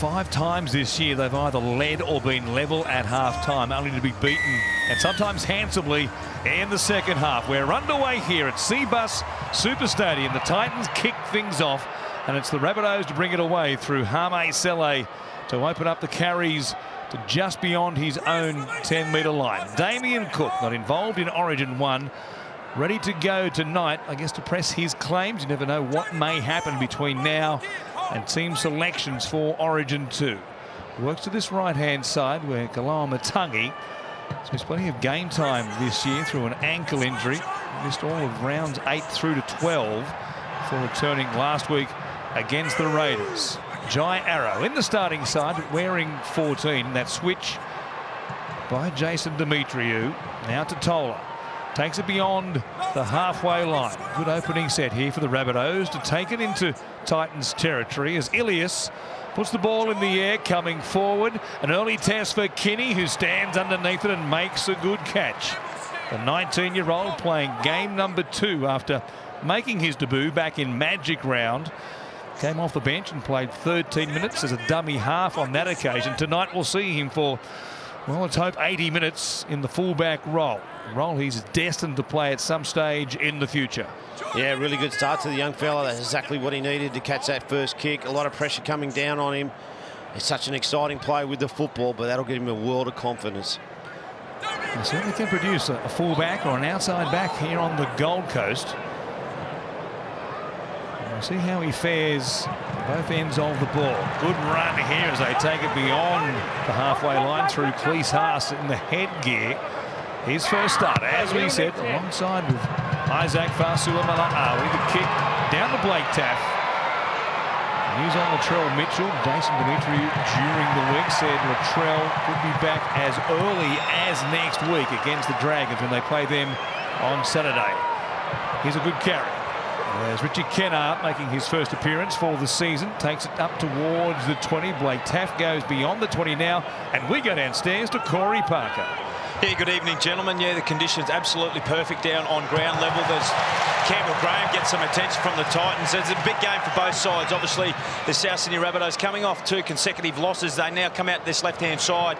5 times this year they've either led or been level at half-time, only to be beaten, and sometimes handsomely, in the second half. We're underway here at Cbus Super Stadium. The Titans kick things off, and it's the Rabbitohs to bring it away through Hame Sele to open up the carries to just beyond his own 10-metre line. Damien Cook, not involved in Origin 1, ready to go tonight, I guess, to press his claims. You never know what may happen between now and team selections for Origin 2. Works to this right-hand side where Kaloa Matangi has plenty of game time this year through an ankle injury. Missed all of rounds 8 through to 12 before returning last week against the Raiders. Jai Arrow in the starting side wearing 14. That switch by Jason Demetriou. Now to Tola. Takes it beyond the halfway line. Good opening set here for the Rabbitohs to take it into Titans territory as Ilias puts the ball in the air, coming forward. An early test for Kinney, who stands underneath it and makes a good catch. The 19-year-old playing game number 2 after making his debut back in Magic Round. Came off the bench and played 13 minutes as a dummy half on that occasion. Tonight we'll see him for, well, let's hope 80 minutes in the fullback role. A role he's destined to play at some stage in the future. Yeah, really good start to the young fella. That's exactly what he needed to catch that first kick. A lot of pressure coming down on him. It's such an exciting play with the football, but that'll give him a world of confidence. He certainly can produce a fullback or an outside back here on the Gold Coast. We'll see how he fares both ends of the ball. Good run here as they take it beyond the halfway line through Cleese Haas in the headgear. His first start, as we said, alongside with Isaac Fasuamalawi. The kick down to Blake Taff. News on Latrell Mitchell. Jason Demetriou during the week said Latrell could be back as early as next week against the Dragons when they play them on Saturday. Here's a good carry. There's Richie Kennard making his first appearance for the season. Takes it up towards the 20. Blake Taff goes beyond the 20 now. And we go downstairs to Corey Parker. Yeah, good evening, gentlemen. Yeah, the conditions absolutely perfect down on ground level. There's Campbell Graham gets some attention from the Titans. It's a big game for both sides. Obviously, the South Sydney Rabbitohs coming off 2 consecutive losses. They now come out this left-hand side,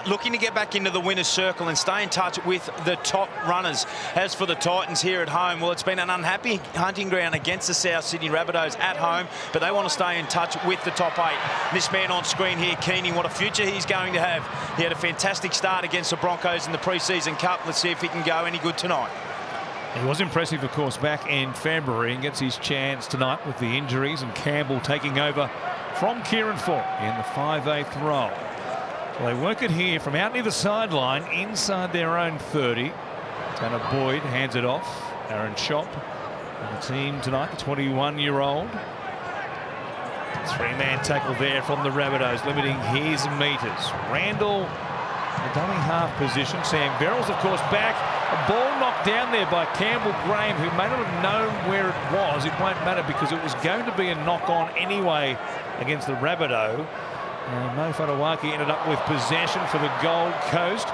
looking to get back into the winner's circle and stay in touch with the top runners. As for the Titans here at home, well, it's been an unhappy hunting ground against the South Sydney Rabbitohs at home, but they want to stay in touch with the top 8. This man on screen here, Keeney, what a future he's going to have. He had a fantastic start against the Broncos in the pre-season cup. Let's see if he can go any good tonight. He was impressive, of course, back in February, and gets his chance tonight with the injuries and Campbell taking over from Kieran Ford in the 5/8 role. So they work it here from out near the sideline inside their own 30. Tanner Boyd hands it off. Aaron Schopp and the team tonight, the 21-year-old. 3-man tackle there from the Rabbitohs, limiting his metres. Randall, the dummy half position. Sam Verrills, of course, back. A ball knocked down there by Campbell Graham, who may not have known where it was. It won't matter because it was going to be a knock-on anyway against the Rabbitoh. Mo Whanawaki ended up with possession for the Gold Coast.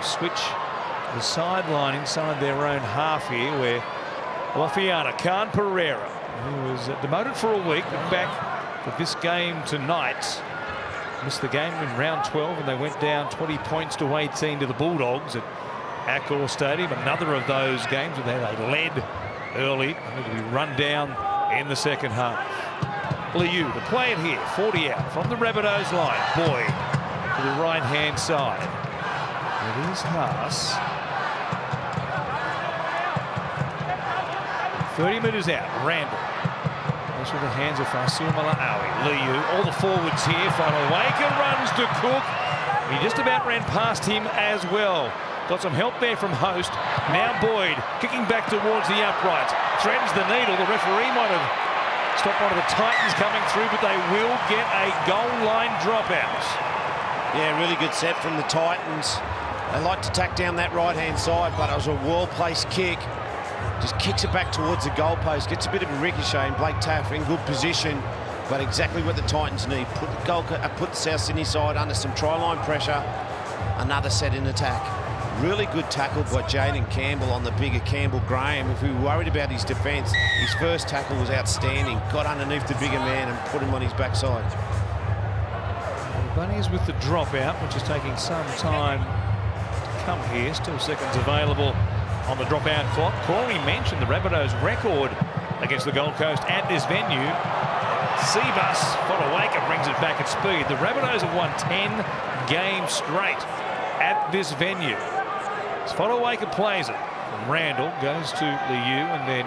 Switch to the sideline inside their own half here, where Lafiana Khan Pereira, who was demoted for a week, but back for this game tonight. Missed the game in round 12 and they went down 20 points to 18 to the Bulldogs at Accor Stadium. Another of those games where they led early, only to be run down in the second half. Liu to play it here, 40 out from the Rabbitohs line. Boyd to the right-hand side. It is Haas. 30 metres out, Randall. Through the hands of Fasuamalawi. Liu, all the forwards here. Whanawaki runs to Cook. He just about ran past him as well. Got some help there from Host. Now Boyd kicking back towards the uprights. Threatens the needle. The referee might have stopped one of the Titans coming through, but they will get a goal line dropout. Yeah, really good set from the Titans. They like to tack down that right-hand side, but it was a well-placed kick. Just kicks it back towards the goalpost, gets a bit of a ricochet, and Blake Taff in good position, but exactly what the Titans need. Put the South Sydney side under some try-line pressure. Another set in attack. Really good tackle by Jaden Campbell on the bigger Campbell Graham. If we were worried about his defence, his first tackle was outstanding. Got underneath the bigger man and put him on his backside. Bunnies with the dropout, which is taking some time to come here. Still seconds available on the dropout clock. Corey mentioned the Rabbitohs record against the Gold Coast at this venue. Seabus, Fodawaker brings it back at speed. The Rabbitohs have won 10 games straight at this venue. As Fodawaker plays it from Randall, goes to Liu, and then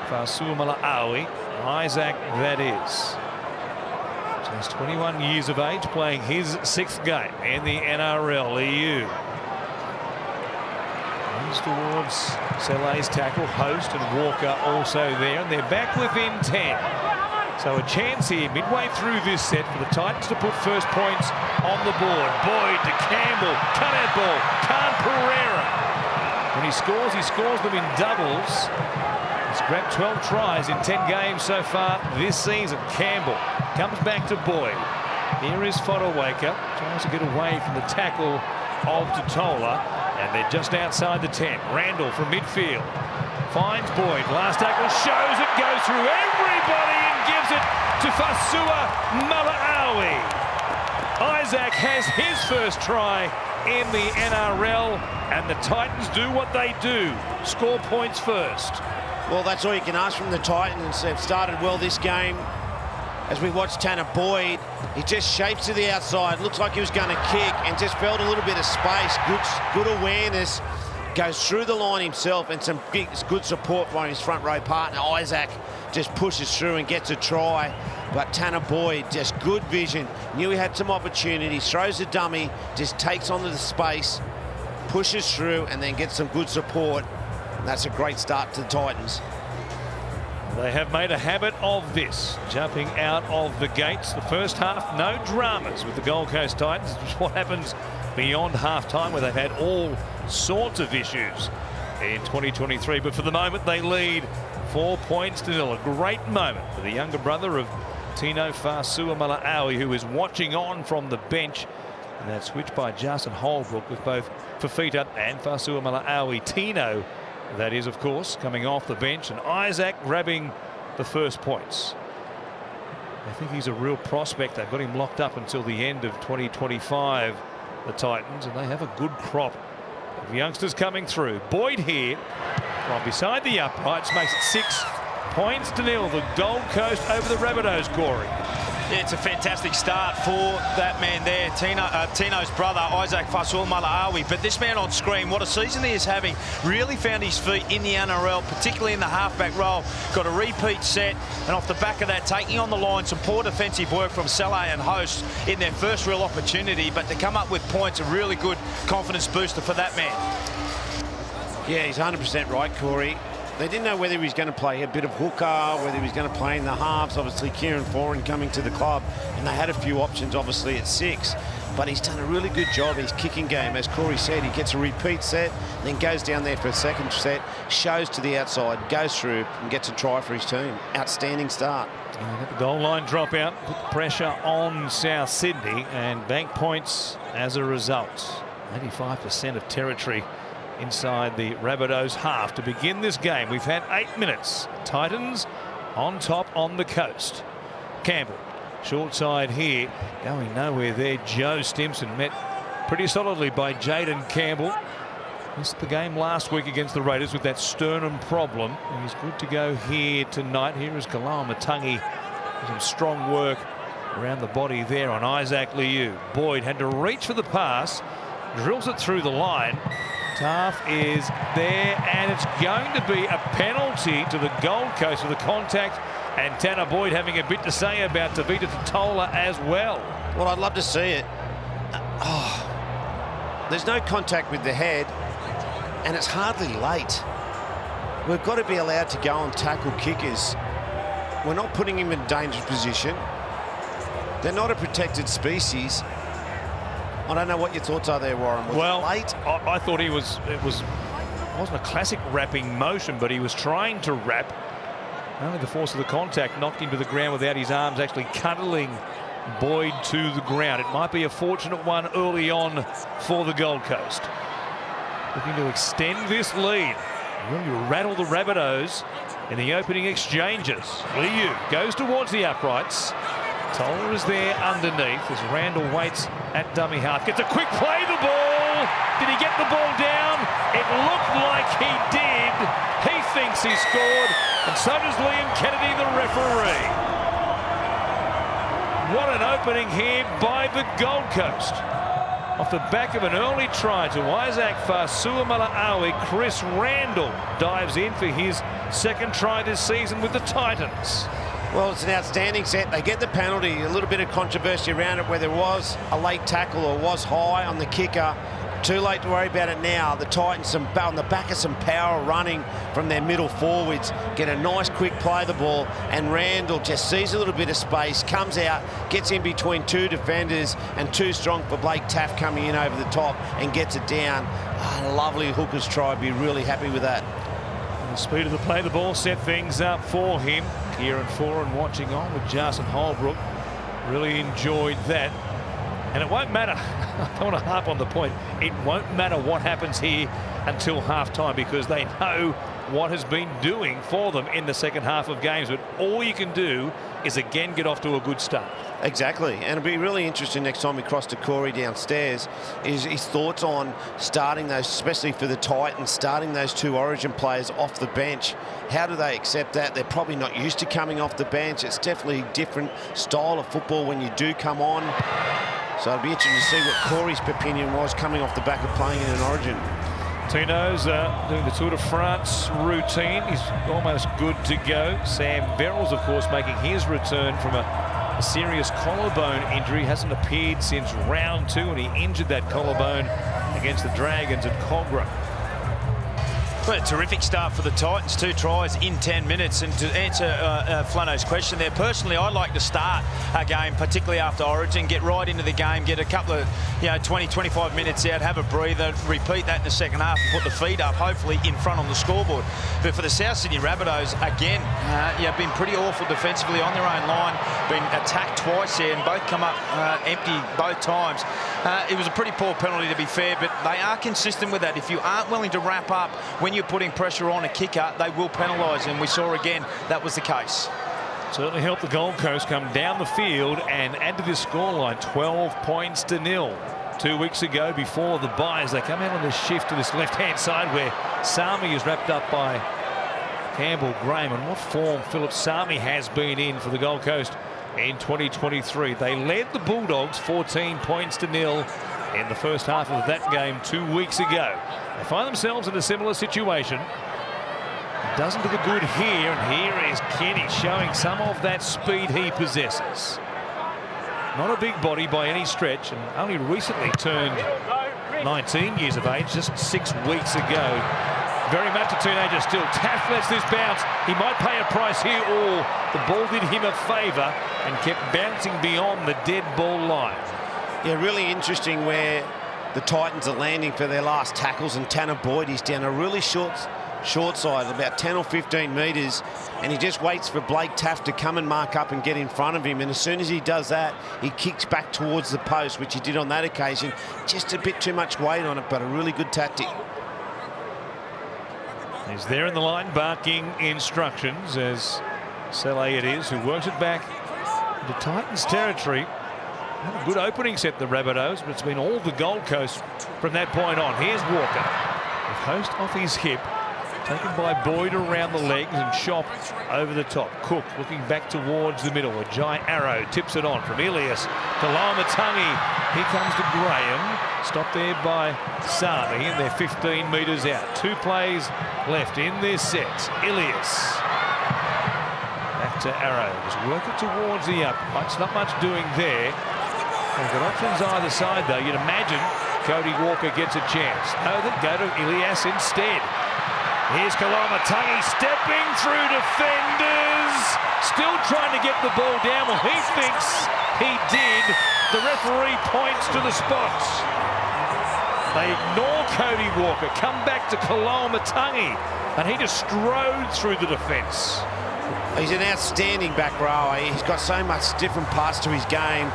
Fasuamaleaui. Isaac, that is. Just 21 years of age, playing his 6th game in the NRL. Liu moves towards Saleh's tackle. Host and Walker also there, and they're back within 10. So a chance here midway through this set for the Titans to put first points on the board. Boyd to Campbell, cut-out ball, Khan Pereira. When he scores them in doubles. He's grabbed 12 tries in 10 games so far this season. Campbell comes back to Boyd. Here is Fodawaker, tries to get away from the tackle of Totola, and they're just outside the 10. Randall from midfield finds Boyd. Last tackle shows it, goes through everybody and gives it to Fasuamaleaui. Isaac has his first try in the NRL, and the Titans do what they do, score points first. Well, that's all you can ask from the Titans. They've started well this game. As we watch Tanner Boyd, he just shapes to the outside. Looks like he was going to kick and just felt a little bit of space. Good awareness. Goes through the line himself, and some good support from his front row partner. Isaac just pushes through and gets a try. But Tanner Boyd, just good vision. Knew he had some opportunities. Throws a dummy, just takes onto the space, pushes through, and then gets some good support. And that's a great start to the Titans. They have made a habit of this, jumping out of the gates. The first half, no dramas with the Gold Coast Titans. It's what happens beyond half-time, where they've had all sorts of issues in 2023. But for the moment, they lead 4 points to 0. A great moment for the younger brother of Tino Fasuamaleaui, who is watching on from the bench. And that switch by Justin Holbrook with both Fafita and Fasuamaleaui. Tino, that is, of course, coming off the bench, and Isaac grabbing the first points. I think he's a real prospect. They've got him locked up until the end of 2025, the Titans, and they have a good crop of youngsters coming through. Boyd here from beside the uprights makes it 6 points to 0. The Gold Coast over the Rabbitohs, Corey. Yeah, it's a fantastic start for that man there, Tino's brother, Isaac Fasuamaleaui. But this man on screen, what a season he is having. Really found his feet in the NRL, particularly in the halfback role. Got a repeat set, and off the back of that, taking on the line some poor defensive work from Saleh and Host in their first real opportunity. But to come up with points, a really good confidence booster for that man. Yeah, he's 100% right, Corey. They didn't know whether he was going to play a bit of hooker, whether he was going to play in the halves. Obviously, Kieran Foran coming to the club, and they had a few options, obviously, at 6. But he's done a really good job. His kicking game, as Corey said, he gets a repeat set, then goes down there for a second set, shows to the outside, goes through, and gets a try for his team. Outstanding start. The goal line dropout, put the pressure on South Sydney, and bank points as a result. 85% of territory inside the Rabbitohs half to begin this game. We've had 8 minutes. Titans on top on the coast. Campbell, short side here, going nowhere there. Joe Stimson met pretty solidly by Jaden Campbell. Missed the game last week against the Raiders with that sternum problem. He's good to go here tonight. Here is Kalama Matangi. Some strong work around the body there on Isaac Liu. Boyd had to reach for the pass, drills it through the line. Taff is there, and it's going to be a penalty to the Gold Coast for the contact, and Tanner Boyd having a bit to say about Tavita Totola as well. Well, I'd love to see it. There's no contact with the head, and it's hardly late. We've got to be allowed to go and tackle kickers. We're not putting him in a dangerous position. They're not a protected species. I don't know what your thoughts are there, Warren. Was it late? I thought it wasn't a classic wrapping motion, but he was trying to wrap. Only the force of the contact knocked him to the ground without his arms actually cuddling Boyd to the ground. It might be a fortunate one early on for the Gold Coast. Looking to extend this lead. Really rattle the Rabbitohs in the opening exchanges. Liu goes towards the uprights. Toller is there underneath as Randall waits at dummy half. Gets a quick play, the ball. Did he get the ball down? It looked like he did. He thinks he scored, and so does Liam Kennedy, the referee. What an opening here by the Gold Coast. Off the back of an early try to Isaac Fasuamaleaui, Chris Randall dives in for his second try this season with the Titans. Well, it's an outstanding set. They get the penalty. A little bit of controversy around it, where there was a late tackle or was high on the kicker. Too late to worry about it now. The Titans on the back of some power running from their middle forwards get a nice quick play the ball, and Randall just sees a little bit of space, comes out, gets in between two defenders, and too strong for Blake Taaffe coming in over the top and gets it down. A lovely hooker's try. Be really happy with that. The speed of the play, the ball set things up for him. Kieran Foran watching on with Justin Holbrook. Really enjoyed that. And it won't matter. I don't want to harp on the point. It won't matter what happens here until half-time, because they know what has been doing for them in the second half of games. But all you can do is again get off to a good start. Exactly, and it'll be really interesting next time we cross to Corey downstairs is his thoughts on starting those, especially for the Titans, starting those two Origin players off the bench. How do they accept that? They're probably not used to coming off the bench. It's definitely a different style of football when you do come on. So it'll be interesting to see what Corey's opinion was coming off the back of playing in an Origin. Tino's doing the Tour de France routine. He's almost good to go. Sam Verrills, of course, making his return from a serious collarbone injury. Hasn't appeared since round 2, and he injured that collarbone against the Dragons at Cogra. Well, a terrific start for the Titans. 2 tries in 10 minutes. And to answer Flano's question there, personally, I like to start a game, particularly after Origin, get right into the game, get a couple of 20, 25 minutes out, have a breather, repeat that in the second half, and put the feet up, hopefully in front on the scoreboard. But for the South Sydney Rabbitohs, again, been pretty awful defensively on their own line, been attacked twice there, and both come up empty both times. It was a pretty poor penalty, to be fair, but they are consistent with that. If you aren't willing to wrap up when you're putting pressure on a kicker, they will penalise, and we saw again that was the case. Certainly helped the Gold Coast come down the field and add to this scoreline, 12 points to 0. 2 weeks ago, before the buys, they come out on the shift to this left-hand side where Sami is wrapped up by Campbell Graham. And what form Philip Sami has been in for the Gold Coast in 2023. They led the Bulldogs 14 points to 0 in the first half of that game 2 weeks ago. They find themselves in a similar situation. Doesn't do the good here, and here is Kenny showing some of that speed he possesses. Not a big body by any stretch, and only recently turned 19 years of age, just 6 weeks ago. Very much a teenager still. Taaffe lets this bounce. He might pay a price here, or the ball did him a favour and kept bouncing beyond the dead ball line. Yeah, really interesting where the Titans are landing for their last tackles, and Tanner Boyd is down a really short side, about 10 or 15 metres, and he just waits for Blake Taaffe to come and mark up and get in front of him, and as soon as he does that, he kicks back towards the post, which he did on that occasion. Just a bit too much weight on it, but a really good tactic. He's there in the line barking instructions as Saleh it is, who works it back into Titans territory. Had a good opening set, the Rabbitohs, but it's been all the Gold Coast from that point on. Here's Walker with Host off his hip, taken by Boyd around the legs and Shop over the top. Cook looking back towards the middle. Ajay Arrow tips it on from Ilias to Laumatangi. Here comes to Graham. Stopped there by Sami, and they're 15 metres out. 2 plays left in this set. Ilias back to Arrow. Just work it towards the up. Not much doing there. They've got options either side, though. You'd imagine Cody Walker gets a chance. No, they go to Ilias instead. Here's Laumatangi stepping through defenders. Still trying to get the ball down. Well, he thinks he did. The referee points to the spots. They ignore Cody Walker. Come back to Laumatangi, and he just strode through the defence. He's an outstanding back rower. He's got so much different parts to his game,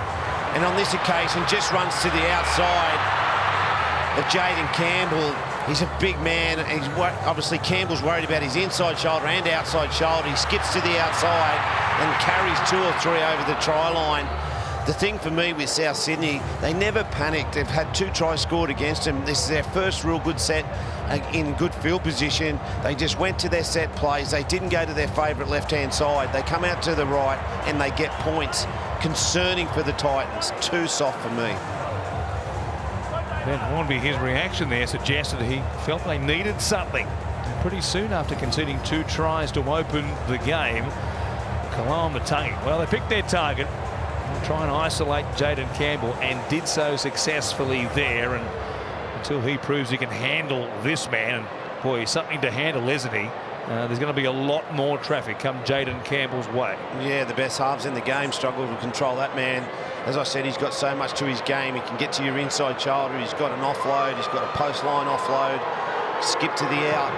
and on this occasion just runs to the outside of Jaden Campbell. He's a big man. Obviously Campbell's worried about his inside shoulder and outside shoulder. He skips to the outside, and carries 2 or 3 over the try line. The thing for me with South Sydney, they never panicked. They've had 2 tries scored against them. This is their first real good set in good field position. They just went to their set plays. They didn't go to their favourite left-hand side. They come out to the right and they get points. Concerning for the Titans. Too soft for me. Ben Hornby, his reaction there suggested he felt they needed something. And pretty soon after conceding 2 tries to open the game, Koloamatangi, well, they picked their target. Try and isolate Jaden Campbell and did so successfully there, and until he proves he can handle this man, and boy, he's something to handle, isn't he? There's going to be a lot more traffic come Jaden Campbell's way. Yeah, the best halves in the game struggle to control that man. As I said, he's got so much to his game. He can get to your inside shoulder. He's got an offload. He's got a post line offload. Skip to the out.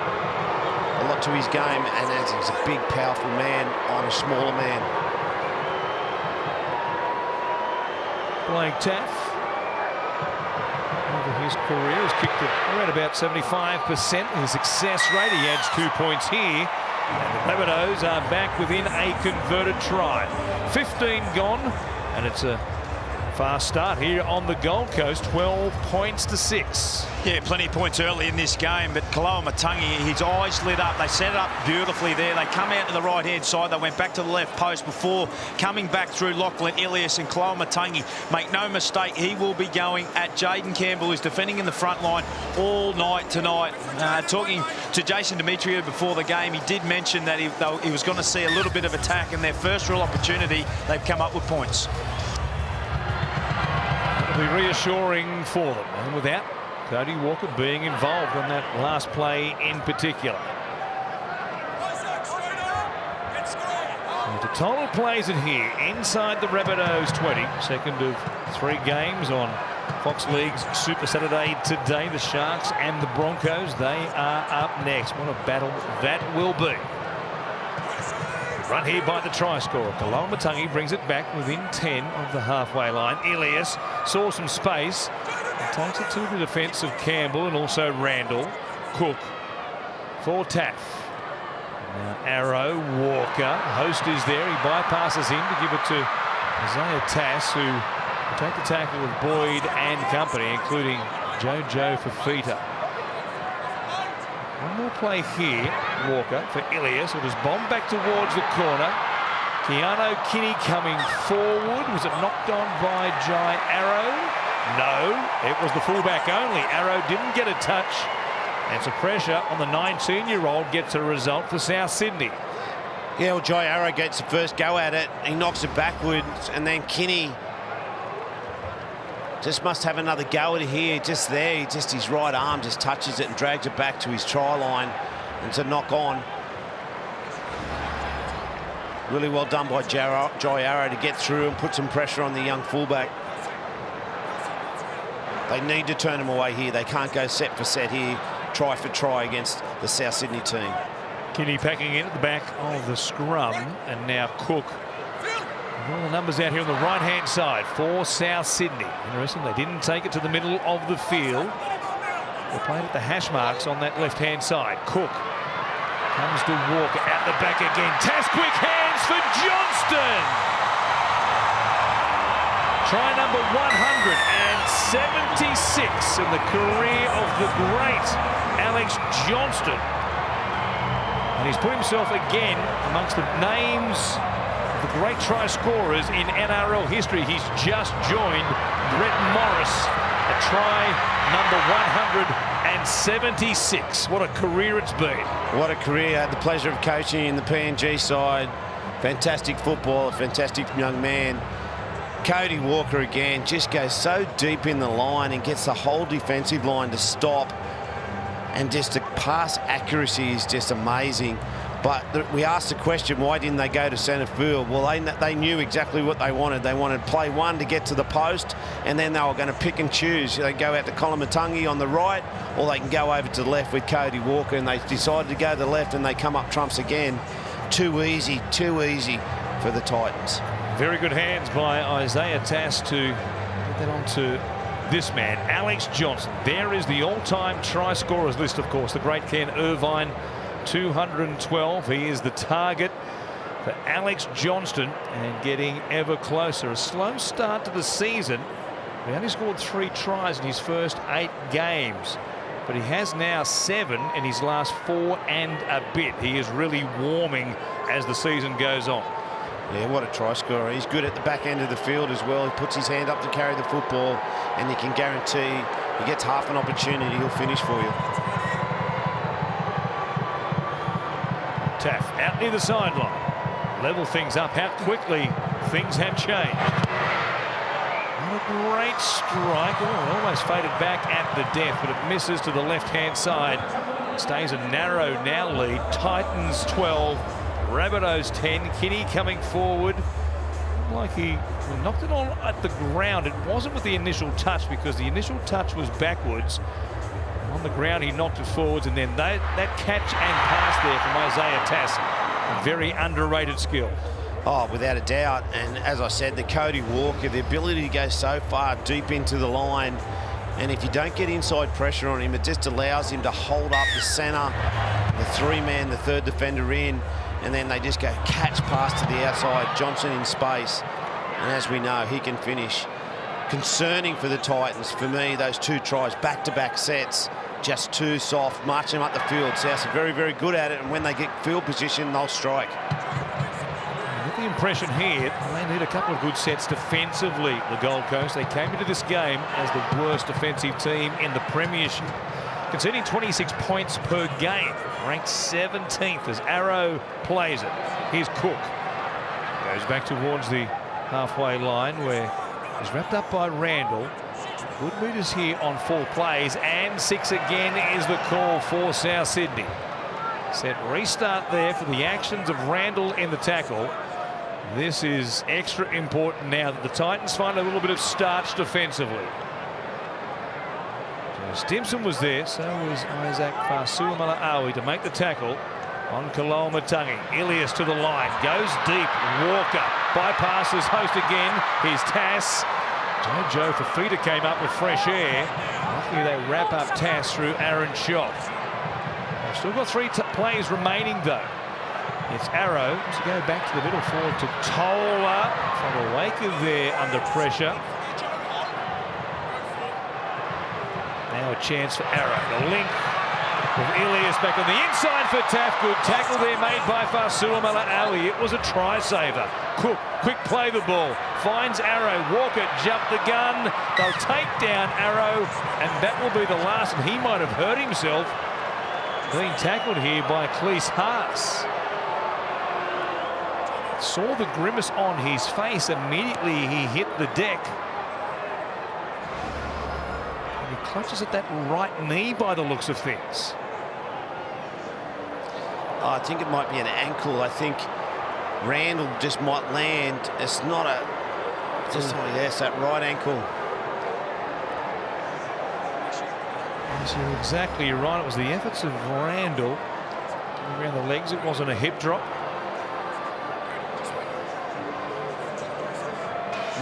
A lot to his game, and as he's a big, powerful man on a smaller man. Blake Taff, over his career, has kicked it around about 75%. His success rate, he adds 2 points here. And the Rabbitohs are back within a converted try. 15 gone, and it's a fast start here on the Gold Coast. 12 points to 6. Yeah, plenty of points early in this game, but Koloamatangi, his eyes lit up. They set it up beautifully there. They come out to the right-hand side. They went back to the left post before coming back through Lachlan Ilias, and Koloamatangi, make no mistake, he will be going at Jaden Campbell, who's defending in the front line all night tonight. Talking to Jason Demetriou before the game, he did mention that he was going to see a little bit of attack, and their first real opportunity, they've come up with points. It'll be reassuring for them, and without Cody Walker being involved on that last play in particular. The total plays it here inside the Rabbitohs 20. Second of 3 games on Fox League's Super Saturday today. The Sharks and the Broncos, they are up next. What a battle that will be. Run here by the try scorer. Koloamatangi brings it back within 10 of the halfway line. Ilias saw some space. Takes it to the defence of Campbell and also Randall. Cook for Taff. Now Arrow, Walker. Host is there. He bypasses him to give it to Isaiah Tass, who will take the tackle with Boyd and company, including Jojo Fafita. One more play here. Walker for Ilias. Will just bomb back towards the corner. Keano Kinney coming forward. Was it knocked on by Jai Arrow? No, it was the fullback only. Arrow didn't get a touch. And some pressure on the 19-year-old gets a result for South Sydney. Yeah, well, Jai Arrow gets the first go at it. He knocks it backwards, and then Kinney just must have another go at it here. Just there, just his right arm just touches it and drags it back to his try line. And it's a knock on. Really well done by Jai Arrow to get through and put some pressure on the young fullback. They need to turn him away here. They can't go set for set here, try for try against the South Sydney team. Kinney packing in at the back of the scrum, and now Cook. All the numbers out here on the right-hand side for South Sydney. Interesting, they didn't take it to the middle of the field. They played at the hash marks on that left-hand side. Cook comes to Walker at the back again. Tass, quick hands for Johnston. Try number 176 in the career of the great Alex Johnston. And he's put himself again amongst the names of the great try scorers in NRL history. He's just joined Brett Morris at try number 176. What a career it's been. What a career. I had the pleasure of coaching in the PNG side. Fantastic footballer, fantastic young man. Cody Walker again just goes so deep in the line and gets the whole defensive line to stop, and just the pass accuracy is just amazing. But we asked the question, why didn't they go to centre field? Well, they knew exactly what they wanted. They wanted play one to get to the post, and then they were going to pick and choose. They go out to Koloamatangi on the right, or they can go over to the left with Cody Walker, and they decided to go to the left, and they come up trumps again. Too easy for the Titans. Very good hands by Isaiah Tass to get that onto this man, Alex Johnston. There is the all-time try scorers list, of course. The great Ken Irvine, 212. He is the target for Alex Johnston, and getting ever closer. A slow start to the season. He only scored 3 tries in his first 8 games, but he has now 7 in his last 4 and a bit. He is really warming as the season goes on. Yeah, what a try scorer. He's good at the back end of the field as well. He puts his hand up to carry the football, and you can guarantee he gets half an opportunity, he'll finish for you. Taff out near the sideline. Level things up. How quickly things have changed. What a great strike. Oh, almost faded back at the death, but it misses to the left-hand side. It stays a narrow now lead. Titans 12, Rabbitohs 10. Kinney coming forward. Like he knocked it on at the ground. It wasn't with the initial touch, because the initial touch was backwards. On the ground, he knocked it forwards, and then that catch and pass there from Isaiah Tass. A very underrated skill. Oh, without a doubt. And as I said, the Cody Walker, the ability to go so far deep into the line, and if you don't get inside pressure on him, it just allows him to hold up the centre, the 3-man, the 3rd defender in, and then they just go catch pass to the outside, Johnson in space, and as we know, he can finish. Concerning for the Titans, for me, those 2 tries, back-to-back sets, just too soft, march them up the field. South are very, very good at it, and when they get field position, they'll strike. With the impression here, they need a couple of good sets defensively, the Gold Coast. They came into this game as the worst defensive team in the Premiership, conceding 26 points per game, ranked 17th as Arrow plays it. Here's Cook. Goes back towards the halfway line, where he's wrapped up by Randall. Good meters here on 4 plays, and 6 again is the call for South Sydney. Set restart there for the actions of Randall in the tackle. This is extra important now that the Titans find a little bit of starch defensively. Stimson was there, so was Isaac Fasuamaleaui to make the tackle on Kaloamatangi. Ilias to the line, goes deep. Walker bypasses host again. Here's Tass. Joe Fafita came up with fresh air. Luckily they wrap up Tass through Aaron Schott. They've still got 3 plays remaining though. It's Arrow to go back to the middle forward to Tola. From Waker there under pressure. Now a chance for Arrow. The link with Ilias back on the inside for Taff. Good tackle there made by Fasuamaleaui. It was a try saver. Cook, quick play the ball. Finds Arrow. Walker jumped the gun. They'll take down Arrow, and that will be the last. And he might have hurt himself being tackled here by Cleese Haas. Saw the grimace on his face. Immediately he hit the deck. And he clutches at that right knee by the looks of things. I think it might be an ankle. I think Randall just might land. It's not a... Just, yes, that right ankle. Yes, you're exactly right. It was the efforts of Randall around the legs. It wasn't a hip drop.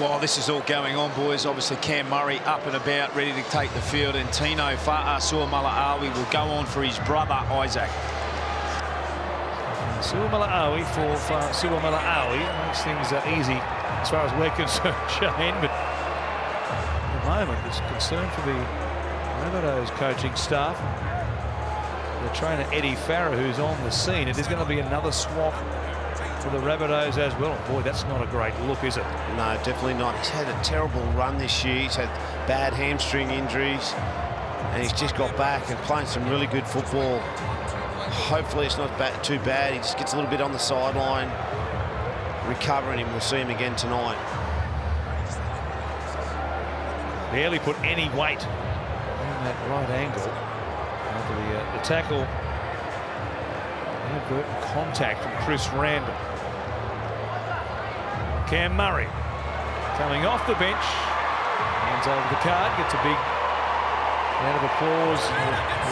While this is all going on, boys, obviously Cam Murray up and about, ready to take the field, and Tino Fa'asuamaleaui will go on for his brother, Isaac. Fa'asuamaleaui for Fa'asuamaleaui makes things easy as far as we're concerned, Shane, but at the moment there's concern for the Rabbitohs coaching staff. The trainer Eddie Farrer, who's on the scene. It is going to be another swap for the Rabbitohs as well. Boy, that's not a great look, is it? No, definitely not. He's had a terrible run this year. He's had bad hamstring injuries, and he's just got back and playing some really good football. Hopefully it's not too bad. He just gets a little bit on the sideline, recovering him. We'll see him again tonight. Barely put any weight on that right angle. After the tackle, inadvertent contact from Chris Randall. Cam Murray coming off the bench, hands over the card, gets a big round of applause,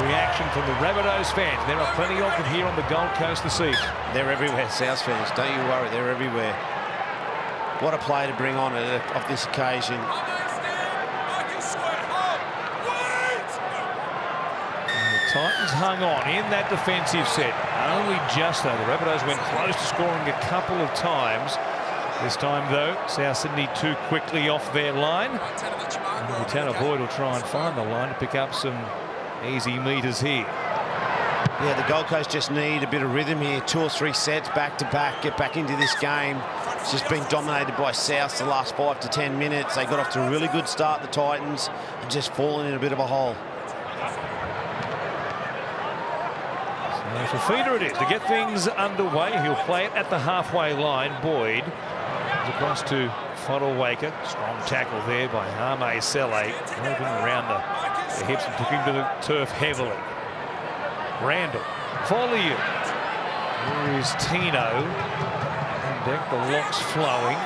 reaction from the Rabbitohs fans. There are plenty of them here on the Gold Coast this evening. They're everywhere, South fans. Don't you worry, they're everywhere. What a play to bring on off this occasion. Titans hung on in that defensive set. Only just though. The Rabbitohs went close to scoring a couple of times. This time though, South Sydney too quickly off their line. And Lieutenant Boyd will try and find the line to pick up some easy meters here. Yeah, the Gold Coast just need a bit of rhythm here. 2 or 3 sets back to back, get back into this game. It's just been dominated by South the last 5 to 10 minutes. They got off to a really good start, the Titans, and just fallen in a bit of a hole. So Fafita it is to get things underway. He'll play it at the halfway line. Boyd across to Fodelwaker. Strong tackle there by Hame Sele. Moving around the hips and took him to the turf heavily. Randall, Folliu. Here is Tino. On deck, the locks flowing.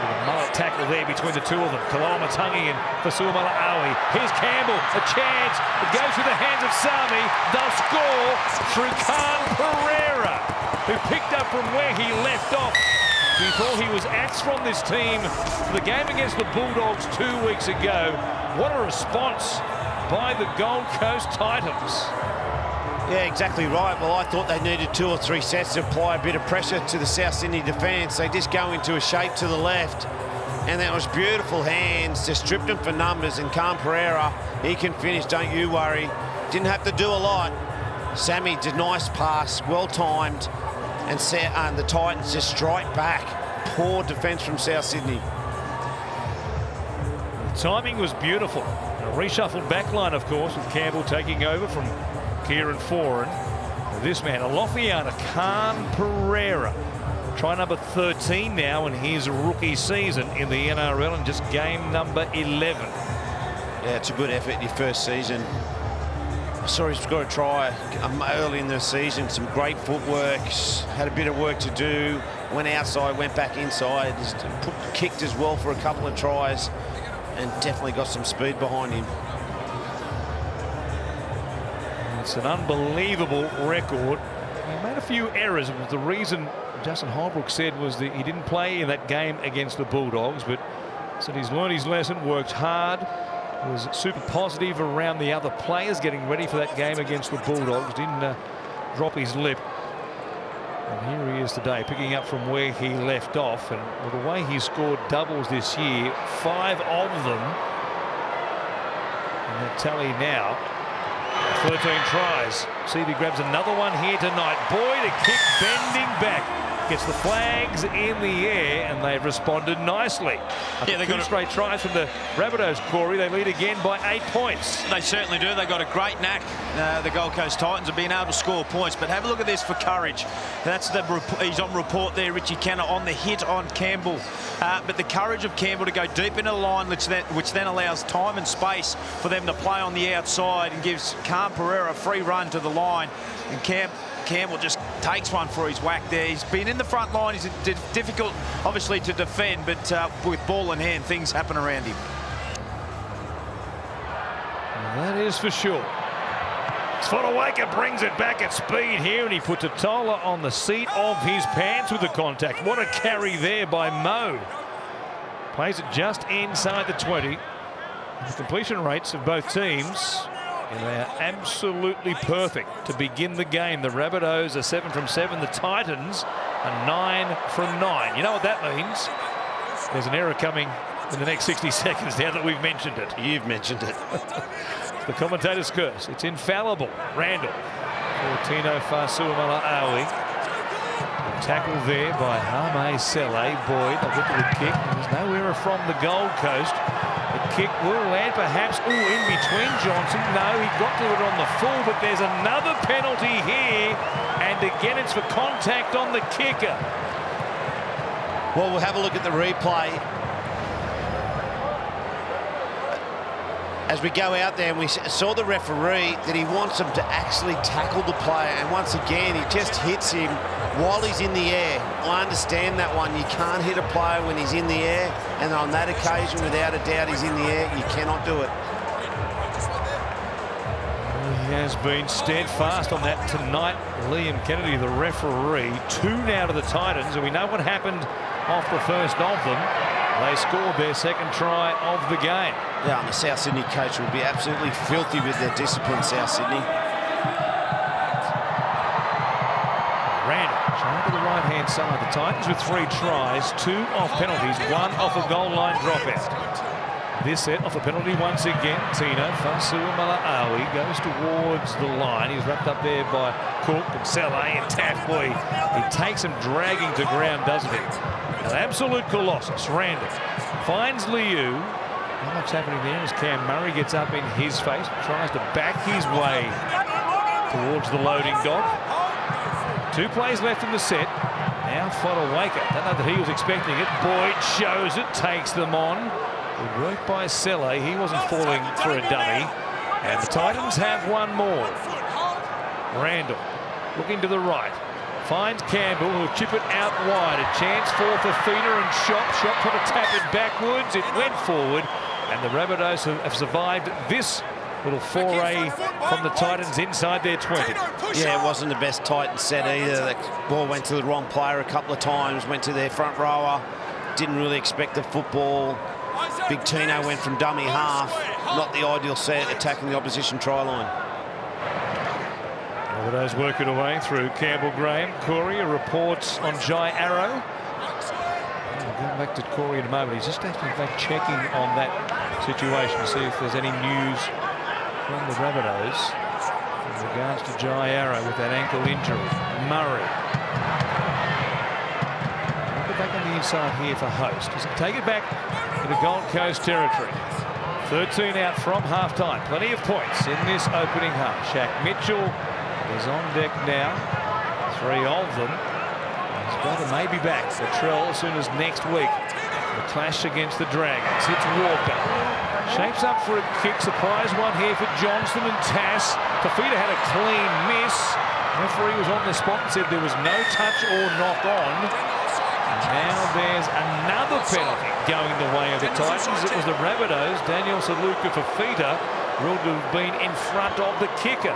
A mullet tackle there between the two of them. Kalamatangi and Fasuamala-Aui. Here's Campbell, a chance. It goes through the hands of Sami. They'll score through Khan Pereira, who picked up from where he left off before he was axed from this team for the game against the Bulldogs 2 weeks ago. What a response by the Gold Coast Titans. Yeah, exactly right. Well, I thought they needed 2 or 3 sets to apply a bit of pressure to the South Sydney defence. They just go into a shape to the left, and that was beautiful hands. Just stripped them for numbers, and Khan Pereira, he can finish, don't you worry. Didn't have to do a lot. Sammy did a nice pass, well-timed, and the Titans just strike back. Poor defence from South Sydney. The timing was beautiful. A reshuffled backline, of course, with Campbell taking over from Kieran Foran. This man, Alofiana Khan Pereira, try number 13 now in his rookie season in the NRL, and just game number 11. Yeah, it's a good effort in your first season. I saw he's got a try early in the season, some great footwork, had a bit of work to do, went outside, went back inside, kicked as well for a couple of tries, and definitely got some speed behind him. It's an unbelievable record. He made a few errors. The reason Justin Holbrook said was that he didn't play in that game against the Bulldogs, but said he's learned his lesson, worked hard, was super positive around the other players getting ready for that game against the Bulldogs, didn't drop his lip. And here he is today, picking up from where he left off, and with the way he scored doubles this year, 5 of them, and that tally now, 13 tries. See if he grabs another one here tonight. Boyd, a kick bending back. Gets the flags in the air, and they've responded nicely. Yeah, they got 2 straight tries from the Rabbitohs, Corey. They lead again by 8 points. They certainly do. They've got a great knack, the Gold Coast Titans, of being able to score points. But have a look at this for courage. That's he's on report there, Richie Kenner, on the hit on Campbell. But the courage of Campbell to go deep into the line, which then allows time and space for them to play on the outside and gives Khan Pereira a free run to the line. And Campbell just takes one for his whack there. He's been in the front line. He's difficult, obviously, to defend, but with ball in hand, things happen around him. That is for sure. Fodelwaker brings it back at speed here, and he puts a Tola on the seat of his pants with the contact. What a carry there by Mo. Plays it just inside the 20. The completion rates of both teams, and they are absolutely perfect to begin the game. The Rabbitohs are 7 from 7. The Titans are 9 from 9. You know what that means? There's an error coming in the next 60 seconds now that we've mentioned it. You've mentioned it. The commentator's curse. It's infallible. Randall for Tino Fasuamala-Aui. Tackle there by Hame Sele. Boyd, they'll get to the kick. There's no error from the Gold Coast. The kick will land perhaps in between Johnston. No, he got to it on the full, but there's another penalty here, and again it's for contact on the kicker. Well, we'll have a look at the replay. As we go out there, and we saw the referee that he wants him to actually tackle the player, and once again he just hits him while he's in the air. I understand that one. You can't hit a player when he's in the air, and on that occasion, without a doubt, he's in the air. You cannot do it. He has been steadfast on that tonight. Liam Kennedy, the referee. 2 now to the Titans, and we know what happened off the first of them. They scored their second try of the game. Yeah, and the South Sydney coach will be absolutely filthy with their discipline, South Sydney. Randall trying to the right-hand side. The Titans with 3 tries, 2 off penalties, 1 off a goal line dropout. This set off a penalty once again. Tino Fasuamaleaui goes towards the line. He's wrapped up there by Cook and Selle and Taff. Boy, he takes him dragging to ground, doesn't he? An absolute colossus. Randall finds Liu. Not much happening there as Cam Murray gets up in his face, tries to back his way towards the loading dock. 2 plays left in the set. Now Fodawaker. Don't know that he was expecting it. Boyd shows it, takes them on. Good work by Selle. He wasn't falling for a dummy. And the Titans have 1 more. Randall looking to the right. Finds Campbell, who'll chip it out wide. A chance for Fafita and Shop. Shop trying to tap it backwards. It went forward. And the Rabbitohs have survived this little foray from the Titans inside their 20. Yeah, it wasn't the best Titans set either. The ball went to the wrong player a couple of times, went to their front rower. Didn't really expect the football. Big Tino went from dummy half. Not the ideal set, attacking the opposition try line. Rabbitohs work it away through Campbell Graham. Corey, a report on Jai Arrow. We'll go back to Corey in a moment. He's just actually back checking on that situation to see if there's any news from the Rabbitohs in regards to Jai Arrow with that ankle injury. Murray. We'll go back on the inside here for Host. Does he take it back into Gold Coast territory? 13 out from half-time. Plenty of points in this opening half. Shaq Mitchell is on deck now. 3 of them. He's got to maybe back Latrell as soon as next week. The clash against the Dragons. Hits Walker. Shapes up for a kick. Surprise one here for Johnston and Tass. Fafita had a clean miss. The referee was on the spot and said there was no touch or knock on. And now there's another penalty going the way of the Titans. It was the Rabbitohs. Daniel Saluka Fafita ruled to have been in front of the kicker.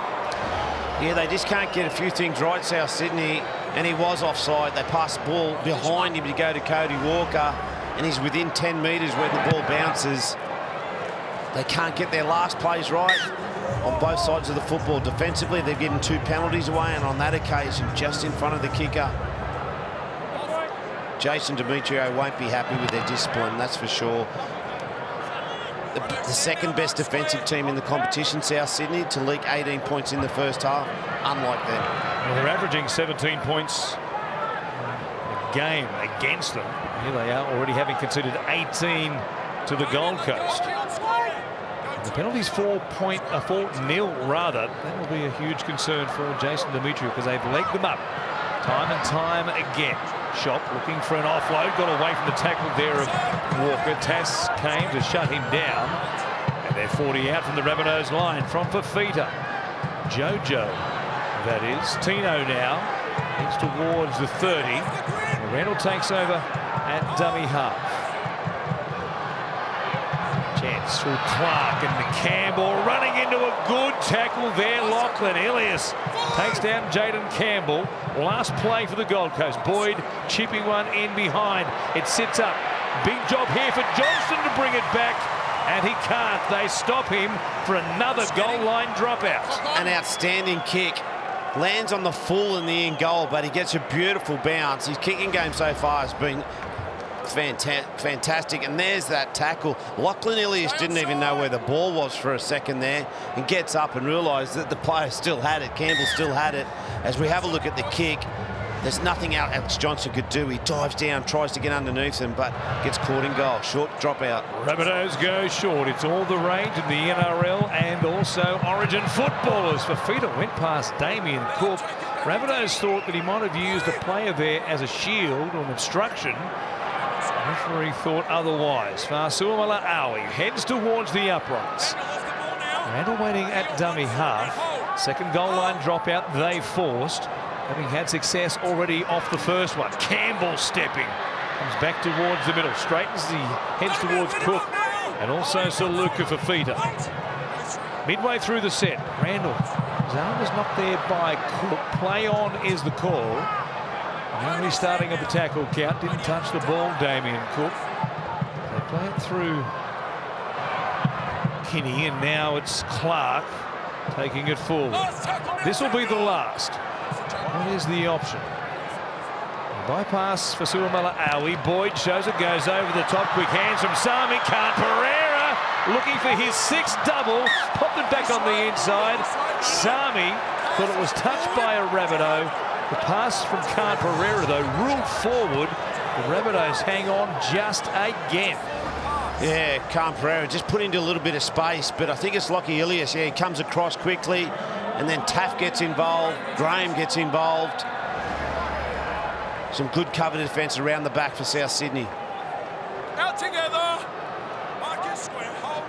Yeah, they just can't get a few things right, South Sydney, and he was offside. They passed the ball behind him to go to Cody Walker, and he's within 10 metres where the ball bounces. They can't get their last plays right on both sides of the football. Defensively, they're getting 2 penalties away, and on that occasion, just in front of the kicker. Jason Demetrio won't be happy with their discipline, that's for sure. The second best defensive team in the competition, South Sydney, to leak 18 points in the first half, unlike them. Well, they're averaging 17 points a game against them. Here they are, already having conceded 18 to the Gold Coast. And the penalties 4-0 rather. That will be a huge concern for Jason Demetrio because they've legged them up time and time again. Shop looking for an offload, got away from the tackle there of Walker. Tass came to shut him down. And they're 40 out from the Rabbitohs line from Fafita. Jojo, that is. Tino now heads towards the 30. And Randall takes over at dummy half. Chance through Clark and the Campbell running into a good tackle there. Lachlan Elias takes down Jaden Campbell. Last play for the Gold Coast. Boyd chipping one in behind. It sits up. Big job here for Johnston to bring it back. And he can't. They stop him for another goal line dropout. An outstanding kick. Lands on the full in the end goal, but he gets a beautiful bounce. His kicking game so far has been fantastic, and there's that tackle. Lachlan Elias didn't even know where the ball was for a second there, and gets up and realised that the player still had it. Campbell still had it. As we have a look at the kick, there's nothing Alex Johnston could do. He dives down, tries to get underneath him, but gets caught in goal. Short dropout. Rabbitohs go short. It's all the rage in the NRL and also Origin footballers. Fafita went past Damien Cook. Rabbitohs thought that he might have used a player there as a shield or an obstruction. The referee thought otherwise. Fasuamaleaui heads towards the uprights. Randall waiting at dummy half. Second goal line dropout they forced, having had success already off the first one. Campbell stepping. Comes back towards the middle. Straightens the heads towards Cook. And also Saluka Fafita. Midway through the set, Randall. His arm is not there by Cook. Play on is the call. Now restarting of the tackle count. Didn't touch the ball, Damien Cook. Play it through Kinney, and now it's Clark taking it forward. This will be the last. What is the option? Bypass for Suamala-Aui. Boyd shows it, goes over the top. Quick hands from Sami. Khan Pereira looking for his 6th double. Popped it back on the inside. Sami thought it was touched by a Rabbitoh. The pass from Khan Pereira, though, ruled forward. The Rabbitohs hang on just again. Yeah, Khan Pereira just put into a little bit of space, but I think it's Lockie Ilias. Yeah, he comes across quickly, and then Taff gets involved. Graham gets involved. Some good cover defence around the back for South Sydney. Out together. Marcus square hold.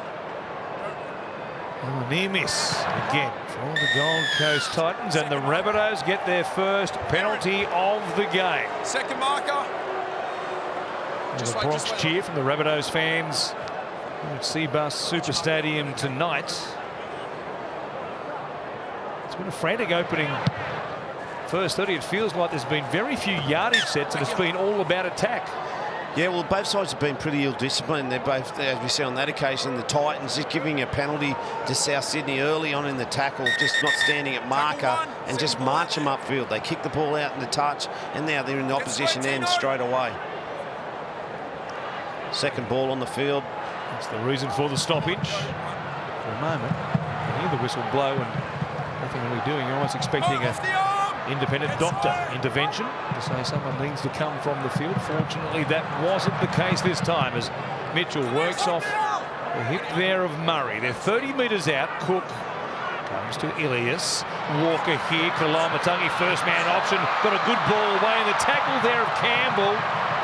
Oh, near miss again for the Gold Coast Titans, and the Rabbitohs get their first penalty of the game. Second marker. The Bronx cheer from the Rabbitohs fans at Seabus Super Stadium tonight. It's been a frantic opening first 30. It feels like there's been very few yardage sets, and it's been all about attack. Yeah, well, both sides have been pretty ill-disciplined. They're both, as we see on that occasion, the Titans just giving a penalty to South Sydney early on in the tackle, just not standing at marker and just march them upfield. They kick the ball out in the touch, and now they're in the opposition end straight away. Second ball on the field. That's the reason for the stoppage. For a moment, you hear the whistle blow and nothing really doing. You're almost expecting an independent doctor intervention to say someone needs to come from the field. Fortunately, that wasn't the case this time, as Mitchell works off the hip there of Murray. They're 30 metres out. Cook comes to Ilias. Walker here. Kalamatangi, first man option. Got a good ball away in the tackle there of Campbell.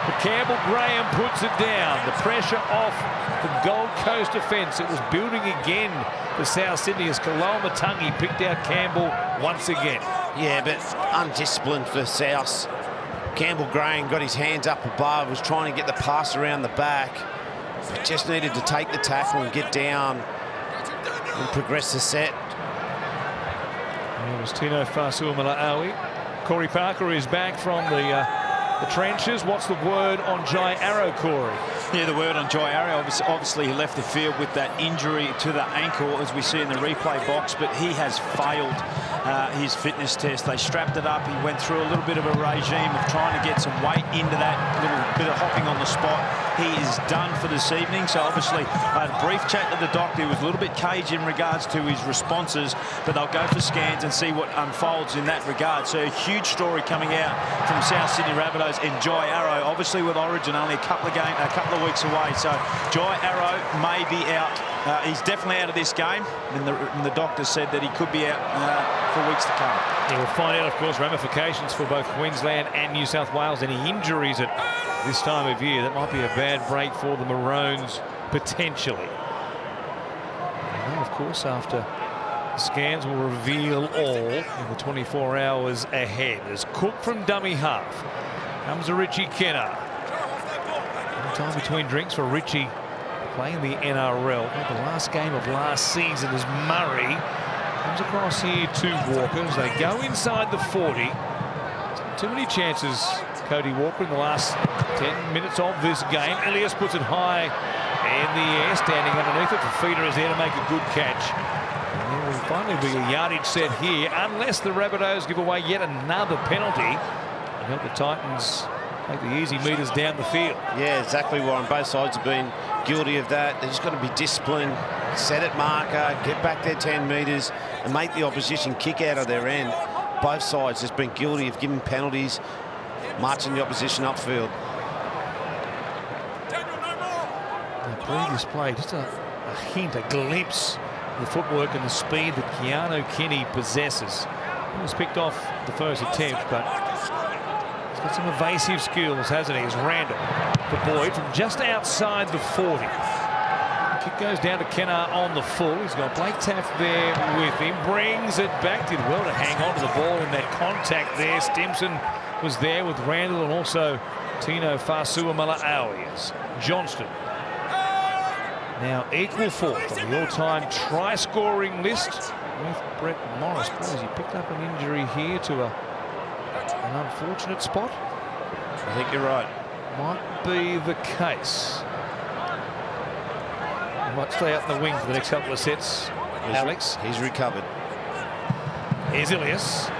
But Campbell-Graham puts it down. The pressure off the Gold Coast defence. It was building again for South Sydney as Kalamatangi picked out Campbell once again. Yeah, but undisciplined for South. Campbell-Graham got his hands up above, was trying to get the pass around the back, but just needed to take the tackle and get down and progress the set. It was Tino Fa'asuamaleaui. Corey Parker is back from the trenches. What's the word on Jai Arrow, Corey? Yeah, the word on Jai Arrow, obviously he left the field with that injury to the ankle, as we see in the replay box, but he has failed his fitness test. They strapped it up. He went through a little bit of a regime of trying to get some weight into that little bit of hopping on the spot. He is done for this evening. So obviously I had a brief chat to the doctor. He was a little bit cagey in regards to his responses, but they'll go for scans and see what unfolds in that regard. So a huge story coming out from South Sydney Rabbitohs and Jai Arrow, obviously with Origin only a couple of weeks away. So Jai Arrow may be out. He's definitely out of this game, and the doctor said that he could be out for weeks to come. Yeah, we'll find out, of course, ramifications for both Queensland and New South Wales. Any injuries at this time of year, that might be a bad break for the Maroons, potentially. And then, of course, after the scans will reveal all in the 24 hours ahead. As Cook from dummy half comes to Richie Kenner. Time between drinks for Richie playing the NRL. The last game of last season as Murray comes across here to Walker as they go inside the 40. Too many chances, Cody Walker, in the last 10 minutes of this game. Ilias puts it high in the air, standing underneath it. The feeder is there to make a good catch. And there will finally be a yardage set here, unless the Rabbitohs give away yet another penalty and help the Titans make the easy meters down the field. Yeah, exactly, Warren. Both sides have been guilty of that. They've just got to be disciplined, set at marker, get back their 10 metres and make the opposition kick out of their end. Both sides has been guilty of giving penalties, marching the opposition upfield. The previous play, just a hint, a glimpse of the footwork and the speed that Keanu Kinney possesses. He was picked off the first attempt, but he's got some evasive skills, hasn't he? As Randall for Boyd from just outside the 40. The kick goes down to Kenner on the full. He's got Blake Taft there with him. Brings it back. Did well to hang on to the ball in that contact there. Stimson was there with Randall and also Tino Fa'asuamaleaui. Johnston now equal fourth on the all-time try-scoring list with Brett Morris. Boy, has he picked up an injury here to an unfortunate spot? I think you're right. Might be the case. might stay up in the wing for the next couple of sets. Alex. He's recovered. Here's Ilias.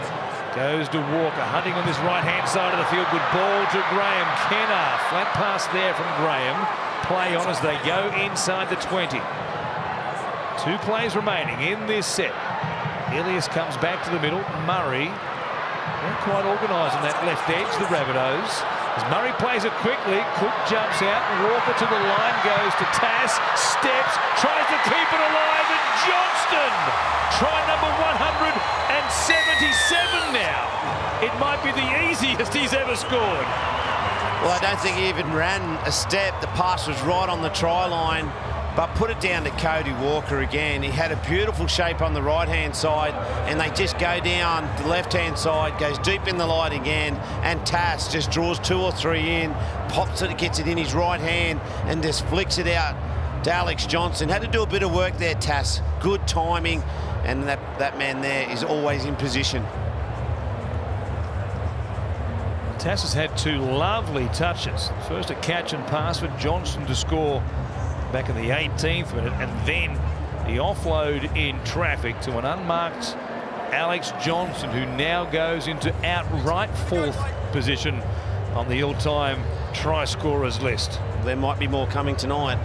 Goes to Walker, hunting on this right-hand side of the field. Good ball to Graham. Kenner, flat pass there from Graham. Play on as they go inside the 20. 2 plays remaining in this set. Ilias comes back to the middle. Murray, not quite organised on that left edge, the Rabbitohs. As Murray plays it quickly, Cook jumps out. Walker to the line, goes to Tass, steps, tries to keep it alive, and Johnston! Try number 177 now. It might be the easiest he's ever scored. Well, I don't think he even ran a step. The pass was right on the try line, but put it down to Cody Walker again. He had a beautiful shape on the right-hand side, and they just go down the left-hand side, goes deep in the line again, and Tass just draws 2 or 3 in, pops it, gets it in his right hand, and just flicks it out to Alex Johnston. Had to do a bit of work there, Tass. Good timing, and that man there is always in position. Tass has had 2 lovely touches. First a catch and pass for Johnston to score back in the 18th minute, and then the offload in traffic to an unmarked Alex Johnston, who now goes into outright 4th position on the all-time try scorers list. There might be more coming tonight.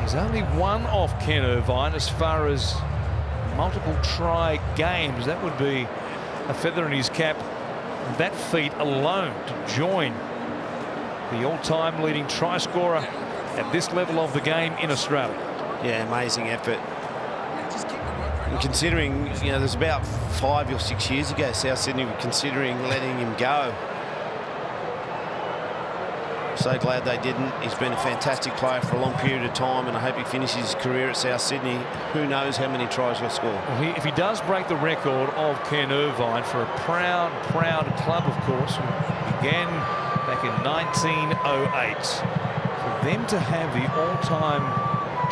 He's only 1 off Ken Irvine as far as multiple try games. That would be a feather in his cap. That feat alone to join the all-time leading try scorer at this level of the game in Australia. Yeah, amazing effort. And considering, you know, there's about 5 or 6 years ago, South Sydney were considering letting him go. So glad they didn't. He's been a fantastic player for a long period of time, and I hope he finishes his career at South Sydney. Who knows how many tries he'll score. Well, if he does break the record of Ken Irvine for a proud club, of course, who began back in 1908, for them to have the all-time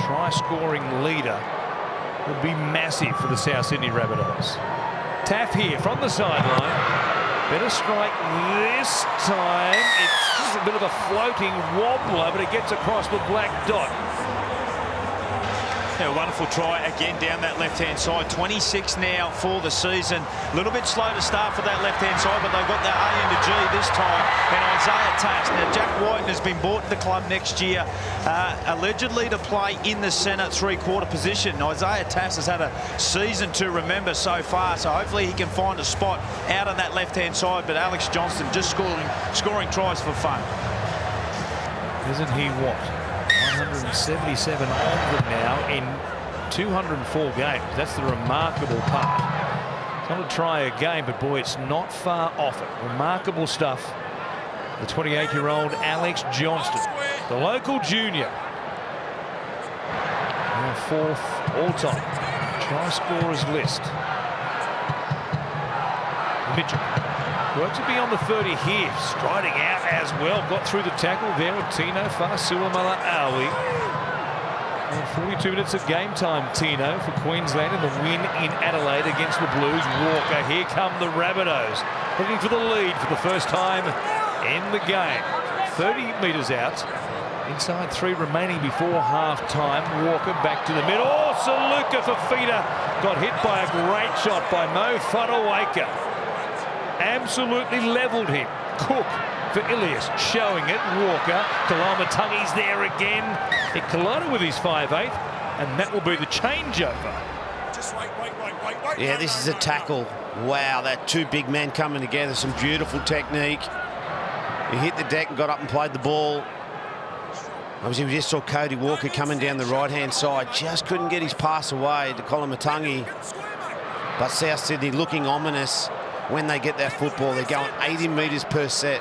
try-scoring leader would be massive for the South Sydney Rabbitohs. Taff here from the sideline. Better strike this time. It's a bit of a floating wobbler, but it gets across the black dot. Yeah, wonderful try again down that left-hand side. 26 now for the season. A little bit slow to start for that left-hand side, but they've got the A and the G this time. And Isaiah Tass. Now, Jack Whiten has been bought to the club next year, allegedly to play in the centre 3-quarter position. Isaiah Tass has had a season to remember so far, so hopefully he can find a spot out on that left-hand side. But Alex Johnston just scoring tries for fun. Isn't he what? 177 of them now in 204 games. That's the remarkable part. It's not a try a game, but boy, it's not far off it. Remarkable stuff. The 28-year-old Alex Johnston, the local junior. Now 4th all-time try scorers list. Mitchell works to be on the 30 here, striding out as well. Got through the tackle there with Tino Fa'asuamaleaui. 42 minutes of game time, Tino, for Queensland in the win in Adelaide against the Blues. Walker, here come the Rabbitohs, looking for the lead for the first time in the game. 30 metres out, inside 3 remaining before half-time. Walker back to the middle. Oh, Saluka Fafita got hit by a great shot by Mo Fotuaika. Absolutely levelled him. Cook for Ilias, showing it. Walker, Kalamatangi's there again. It collided with his 5'8", and that will be the changeover. Just wait. Yeah, this is a tackle. Wow, that 2 big men coming together. Some beautiful technique. He hit the deck and got up and played the ball. Obviously, we just saw Cody Walker coming down the right-hand side. Just couldn't get his pass away to Kalamatangi. But South Sydney looking ominous. When they get that football, they're going 80 metres per set.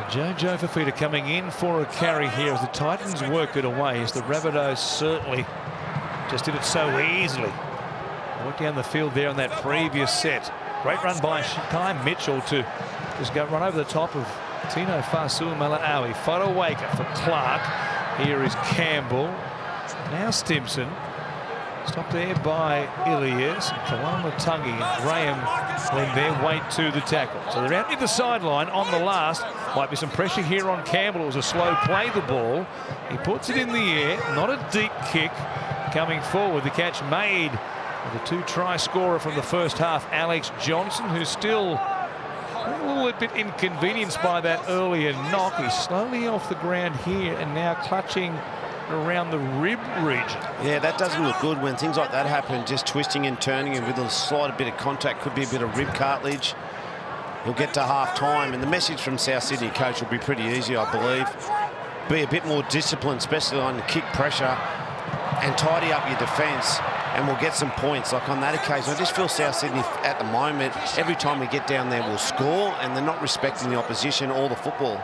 Jojo Fafita coming in for a carry here as the Titans work it away, as the Rabbitohs certainly just did it so easily. Went down the field there on that previous set. Great run by Kai Mitchell to just go run over the top of Tino Fa'asuamaleaui. Fotuaika for Clark. Here is Campbell. Now Stimson. Stopped there by Ilias, Kalamatangi and Graham lend their weight to the tackle. So they're out near the sideline on the last. Might be some pressure here on Campbell. It was a slow play, the ball. He puts it in the air, not a deep kick. Coming forward, the catch made with a 2-try scorer from the first half, Alex Johnston, who's still a little bit inconvenienced by that earlier knock. He's slowly off the ground here and now clutching around the rib region. Yeah, that doesn't look good when things like that happen, just twisting and turning, and with a slight bit of contact, could be a bit of rib cartilage. He'll get to half-time, and the message from South Sydney coach will be pretty easy, I believe. Be a bit more disciplined, especially on the kick pressure, and tidy up your defence, and we'll get some points. Like on that occasion, I just feel South Sydney at the moment, every time we get down there, we'll score, and they're not respecting the opposition or the football.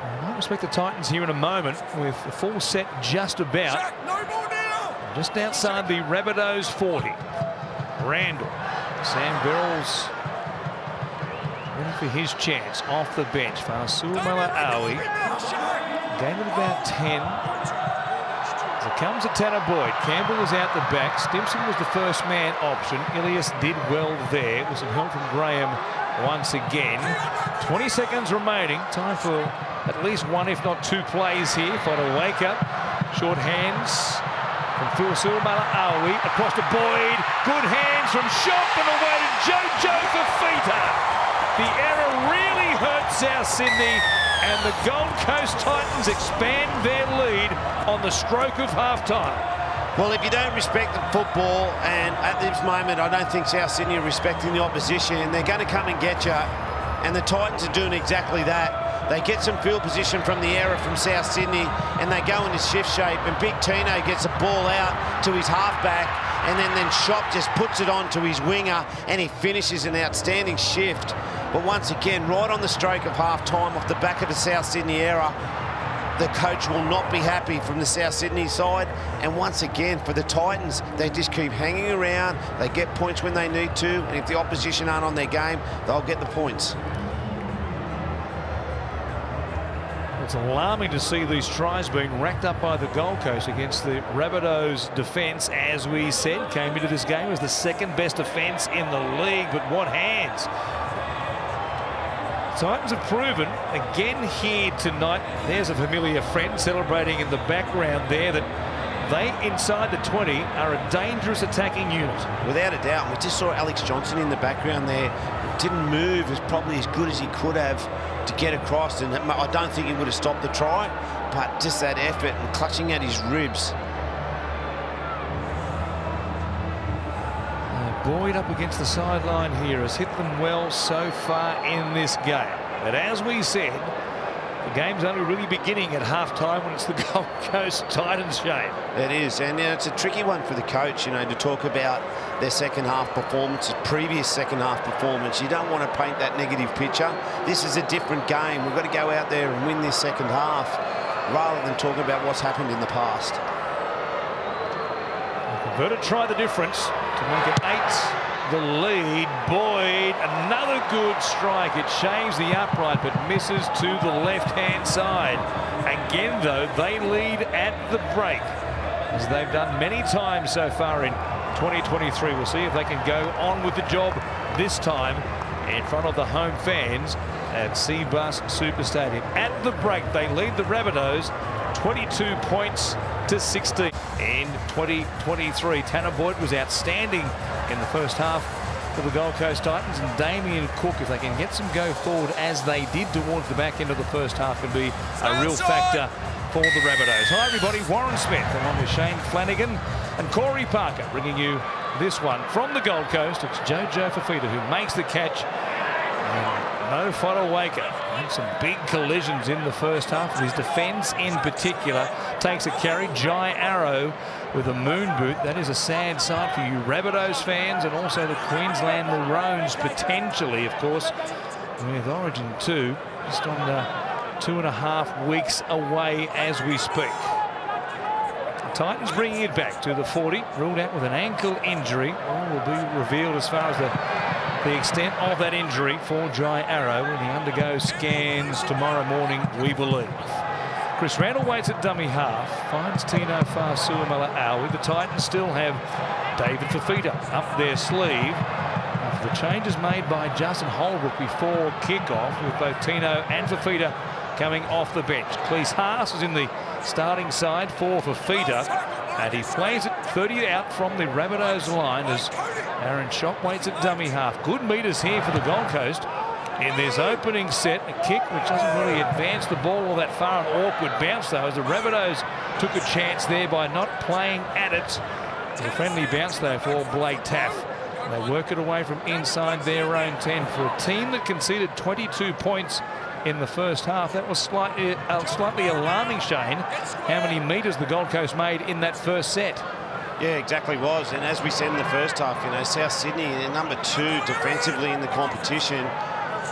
I might respect the Titans here in a moment with the full set just about. Jack, no more now. Just outside the Rabbitohs 40. Randall. Sam Verrills ready for his chance off the bench. Fasul Mala'awi. Game of about 10. As it comes to Tanner Boyd. Campbell is out the back. Stimson was the first man option. Ilias did well there with some help from Graham once again. 20 seconds remaining. Time for at least one, if not two plays here. Fotuaika. Short hands from Fasul Mala'awi across to Boyd. Good hands from Shop and away to Jojo Fafita. The error really hurt South Sydney, and the Gold Coast Titans expand their lead on the stroke of halftime. Well, if you don't respect the football, and at this moment I don't think South Sydney are respecting the opposition, they're going to come and get you, and the Titans are doing exactly that. They get some field position from the error from South Sydney, and they go into shift shape, and Big Tino gets a ball out to his halfback, and then Shop just puts it on to his winger, and he finishes an outstanding shift. But once again, right on the stroke of half-time off the back of the South Sydney error, the coach will not be happy from the South Sydney side. And once again, for the Titans, they just keep hanging around. They get points when they need to, and if the opposition aren't on their game, they'll get the points. It's alarming to see these tries being racked up by the Gold Coast against the Rabbitohs defence. As we said, came into this game as the second best defence in the league, but what hands. Titans have proven again here tonight. There's a familiar friend celebrating in the background there that they, inside the 20, are a dangerous attacking unit. Without a doubt. We just saw Alex Johnston in the background there. Didn't move as probably as good as he could have to get across, and I don't think he would have stopped the try, but just that effort and clutching at his ribs. Boyd up against the sideline here has hit them well so far in this game. But as we said, the game's only really beginning at halftime when it's the Gold Coast Titans, Shane. It is, and it's a tricky one for the coach, you know, to talk about their second half performance, previous second half performance. You don't want to paint that negative picture. This is a different game. We've got to go out there and win this second half rather than talking about what's happened in the past. Converted try the difference to make it 8. The lead. Boyd, another good strike. It shaves the upright but misses to the left-hand side. Again, though, they lead at the break, as they've done many times so far in 2023. We'll see if they can go on with the job this time in front of the home fans at Cbus Super Stadium. At the break, they lead the Rabbitohs 22 points to 16. In 2023, Tanner Boyd was outstanding in the first half for the Gold Coast Titans, and Damien Cook, if they can get some go forward as they did towards the back end of the first half, can be a real factor for the Rabbitohs. Hi everybody, Warren Smith along with Shane Flanagan and Corey Parker bringing you this one from the Gold Coast. It's Jojo Fafita who makes the catch. No Fotuaika. And some big collisions in the first half. His defence in particular takes a carry. Jai Arrow with a moon boot. That is a sad sight for you Rabbitohs fans, and also the Queensland Maroons potentially, of course, with Origin 2 just on 2.5 weeks away as we speak. The Titans bringing it back to the 40, ruled out with an ankle injury. All will be revealed as far as the extent of that injury for Jai Arrow when he undergoes scans tomorrow morning, we believe. Chris Randall waits at dummy half, finds Tino Fa'asuamaleaui. The Titans still have David Fafita up their sleeve. After the changes made by Justin Holbrook before kickoff, with both Tino and Fafita coming off the bench. Cleese Haas is in the starting side for Fafita, and he plays it 30 out from the Rabbitohs line as Aaron Schock waits at dummy half. Good meters here for the Gold Coast in this opening set. A kick which doesn't really advance the ball all that far. An awkward bounce though, as the Rabbitohs took a chance there by not playing at it. It's a friendly bounce though for Blake Taaffe. They work it away from inside their own 10 for a team that conceded 22 points in the first half. That was slightly alarming, Shane, how many metres the Gold Coast made in that first set. Yeah, exactly was. And as we said in the first half, you know, South Sydney, they're number 2 defensively in the competition.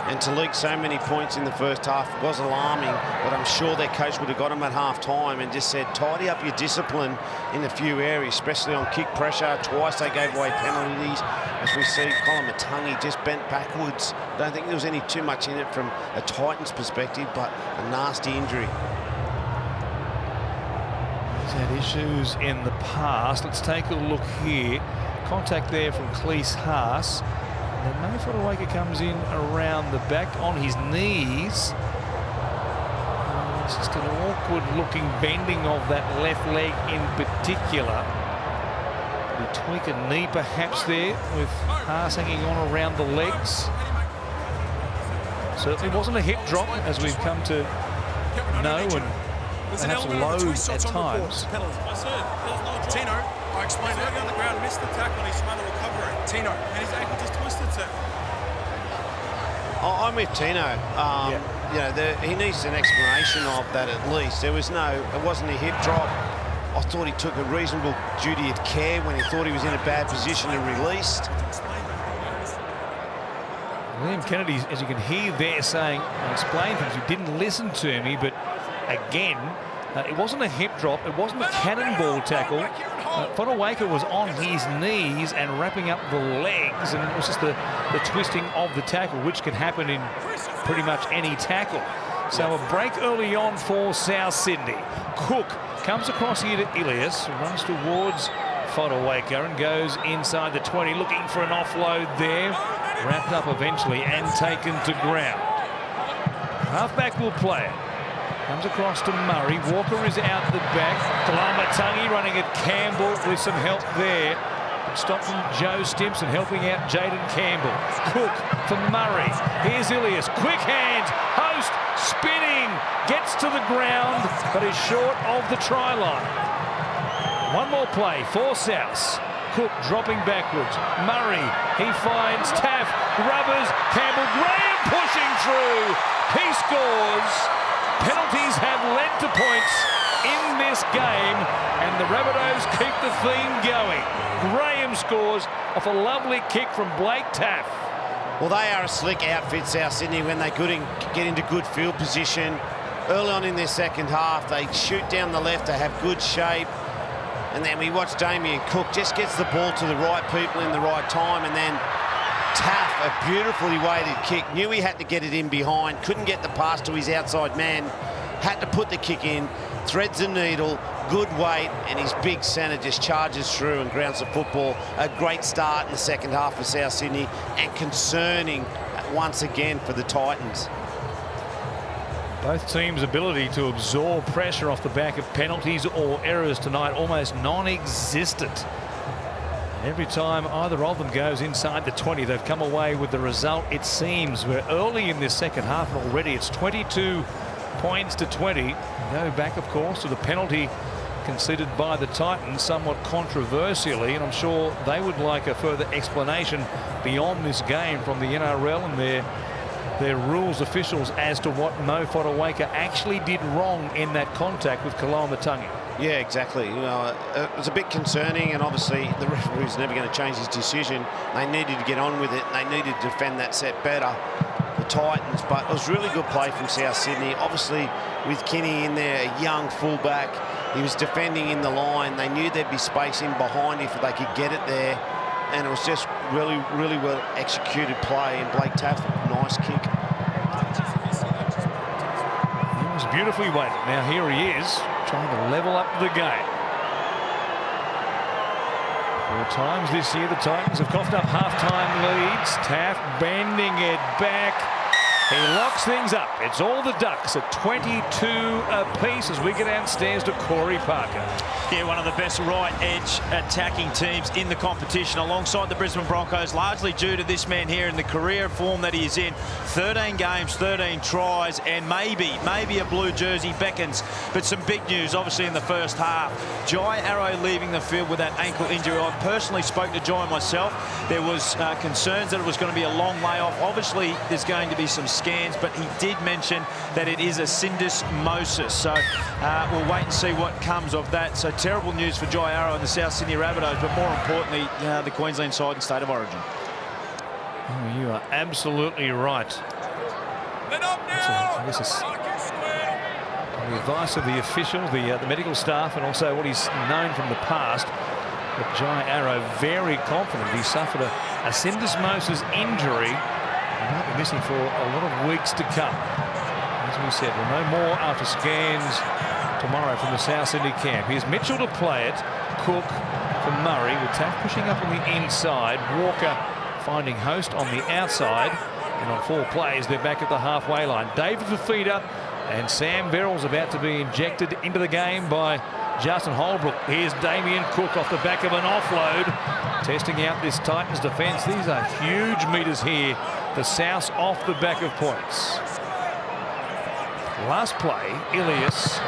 And to leak so many points in the first half was alarming, but I'm sure their coach would have got them at half-time and just said, tidy up your discipline in a few areas, especially on kick pressure. Twice they gave away penalties. As we see, Colin Matangi just bent backwards. Don't think there was any too much in it from a Titans perspective, but a nasty injury. He's had issues in the past. Let's take a look here. Contact there from Cleese Haas. And then Mo Fotuaika comes in around the back on his knees. It's just an awkward looking bending of that left leg in particular. We tweak a knee perhaps there with Haas hanging on around the legs. Certainly wasn't a hip drop, as we've come to know and perhaps loathe at times. Tino, I explained earlier on the ground, missed the tackle and he's trying to recover it. Tino, and his ankle just twisted, sir. I'm with Tino. You know, he needs an explanation of that at least. It wasn't a hip drop. I thought he took a reasonable duty of care when he thought he was in a bad position and released. William Kennedy, as you can hear there, saying, I explained things, you didn't listen to me, but again, it wasn't a hip drop, it wasn't a cannonball tackle. Fotuaika was on his knees and wrapping up the legs, and it was just the twisting of the tackle, which can happen in pretty much any tackle. So a break early on for South Sydney. Cook comes across here to Ilias, runs towards Fotuaika and goes inside the 20, looking for an offload there. Wrapped up eventually and taken to ground. Halfback will play it. Comes across to Murray. Walker is out the back. Kalamatangi running at Campbell with some help there. Stop from Joe Stimson helping out Jaden Campbell. Cook for Murray. Here's Ilias. Quick hands. Host spinning. Gets to the ground but is short of the try line. One more play for South. Cook dropping backwards. Murray, he finds Taaffe, rubbers, Campbell, Graham pushing through. He scores. Penalties have led to points in this game, and the Rabbitohs keep the theme going. Graham scores off a lovely kick from Blake Taaffe. Well, they are a slick outfit, South Sydney, when they get into good field position. Early on in their second half, they shoot down the left, they have good shape. And then we watch Damien Cook just gets the ball to the right people in the right time, and then Taaffe, a beautifully weighted kick, knew he had to get it in behind, couldn't get the pass to his outside man, had to put the kick in, threads the needle, good weight, and his big centre just charges through and grounds the football. A great start in the second half for South Sydney, and concerning once again for the Titans. Both teams' ability to absorb pressure off the back of penalties or errors tonight almost non-existent. Every time either of them goes inside the 20, they've come away with the result, it seems. We're early in this second half and already it's 22 points to 20. Go back, of course, to the penalty conceded by the Titans somewhat controversially, and I'm sure they would like a further explanation beyond this game from the NRL and their rules officials as to what Mo Fotuaika actually did wrong in that contact with Kalamatangi. Yeah, exactly. You know, it was a bit concerning, and obviously the referee was never going to change his decision. They needed to get on with it. They needed to defend that set better, the Titans. But it was really good play from South Sydney. Obviously, with Kinney in there, a young fullback, he was defending in the line. They knew there'd be space in behind if they could get it there. And it was just really, really well executed play. And Blake Taaffe, nice kick. It was beautifully weighted. Now here he is, trying to level up the game. 4 times this year, the Titans have coughed up half-time leads. Taff bending it back. He locks things up. It's all the Ducks at 22 apiece as we get downstairs to Corey Parker. Yeah, one of the best right edge attacking teams in the competition alongside the Brisbane Broncos, largely due to this man here in the career form that he is in. 13 games, 13 tries, and maybe a blue jersey beckons. But some big news, obviously, in the first half. Jai Arrow leaving the field with that ankle injury. I personally spoke to Jai myself. There was concerns that it was going to be a long layoff. Obviously, there's going to be some scans, but he did mention that it is a syndesmosis. So we'll wait and see what comes of that. So terrible news for Jai Arrow and the South Sydney Rabbitohs, but more importantly, the Queensland side and state of origin. Oh, you are absolutely right. Let up now. This is the advice of the official, the medical staff, and also what he's known from the past. But Jai Arrow very confident he suffered a syndesmosis injury. He might be missing for a lot of weeks to come. As we said, we'll know more after scans tomorrow from the South Sydney camp. Here's Mitchell to play it. Cook for Murray with Taff pushing up on the inside. Walker finding Host on the outside. And on 4 plays, they're back at the halfway line. David for feeder. And Sam Verrill's about to be injected into the game by Justin Holbrook. Here's Damien Cook off the back of an offload. Testing out this Titans defence. These are huge metres here. The Souths off the back of points. Last play, Ilias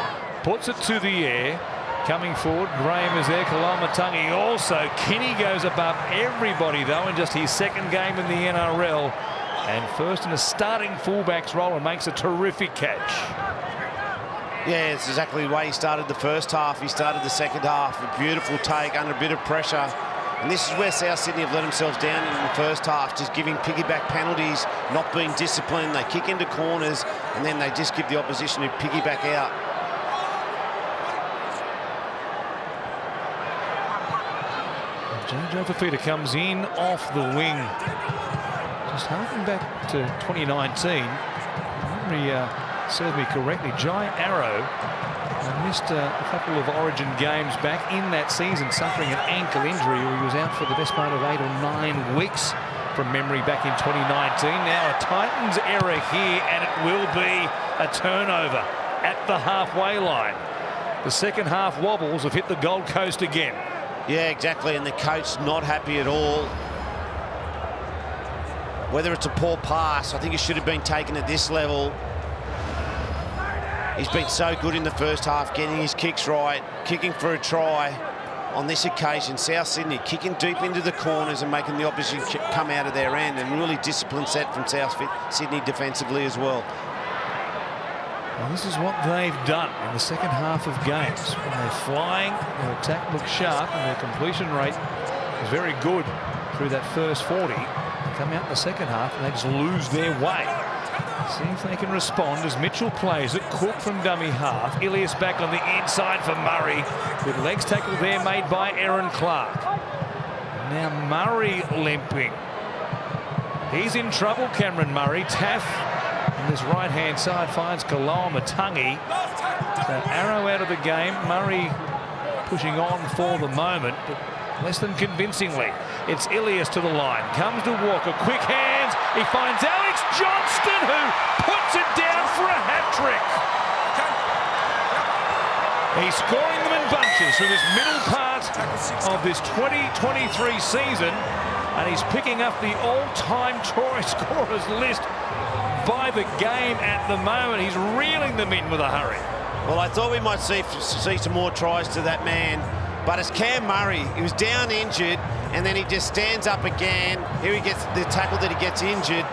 puts it to the air. Coming forward, Graham is there. Kalamatangi also. Kinney goes above everybody, though, in just his 2nd game in the NRL. And first in a starting fullback's role and makes a terrific catch. Yeah, it's exactly the way he started the first half. He started the second half. A beautiful take under a bit of pressure. And this is where South Sydney have let themselves down in the first half, just giving piggyback penalties, not being disciplined. They kick into corners, and then they just give the opposition a piggyback out. Jojo Fafita comes in off the wing. Just harking back to 2019. Memory served me correctly. Jai Arrow missed a couple of Origin games back in that season, suffering an ankle injury. He was out for the best part of 8 or 9 weeks from memory back in 2019. Now a Titans error here, and it will be a turnover at the halfway line. The second half wobbles have hit the Gold Coast again. Yeah, exactly, and the coach not happy at all. Whether it's a poor pass, I think it should have been taken at this level. He's been so good in the first half, getting his kicks right, kicking for a try. On this occasion, South Sydney kicking deep into the corners and making the opposition come out of their end, and really disciplined set from South Sydney defensively as well. Well, this is what they've done in the second half of games. When they're flying, their attack looks sharp and their completion rate is very good through that first 40. They come out in the second half and they just lose their way. See if they can respond as Mitchell plays it. Cook from dummy half. Ilias back on the inside for Murray. With legs tackle there made by Aaron Clark. Now Murray limping. He's in trouble, Cameron Murray. Taff on this right-hand side finds Kalamatangi. So Arrow out of the game. Murray pushing on for the moment, but less than convincingly. It's Ilias to the line. Comes to Walker. Quick hands. He finds Alex Johnston, who puts it down for a hat-trick. He's scoring them in bunches through this middle part of this 2023 season, and he's picking up the all-time try scorers list by the game at the moment. He's reeling them in with a hurry. Well, I thought we might see some more tries to that man, but it's Cam Murray. He was down injured, and then he just stands up again. Here he gets the tackle that he gets injured.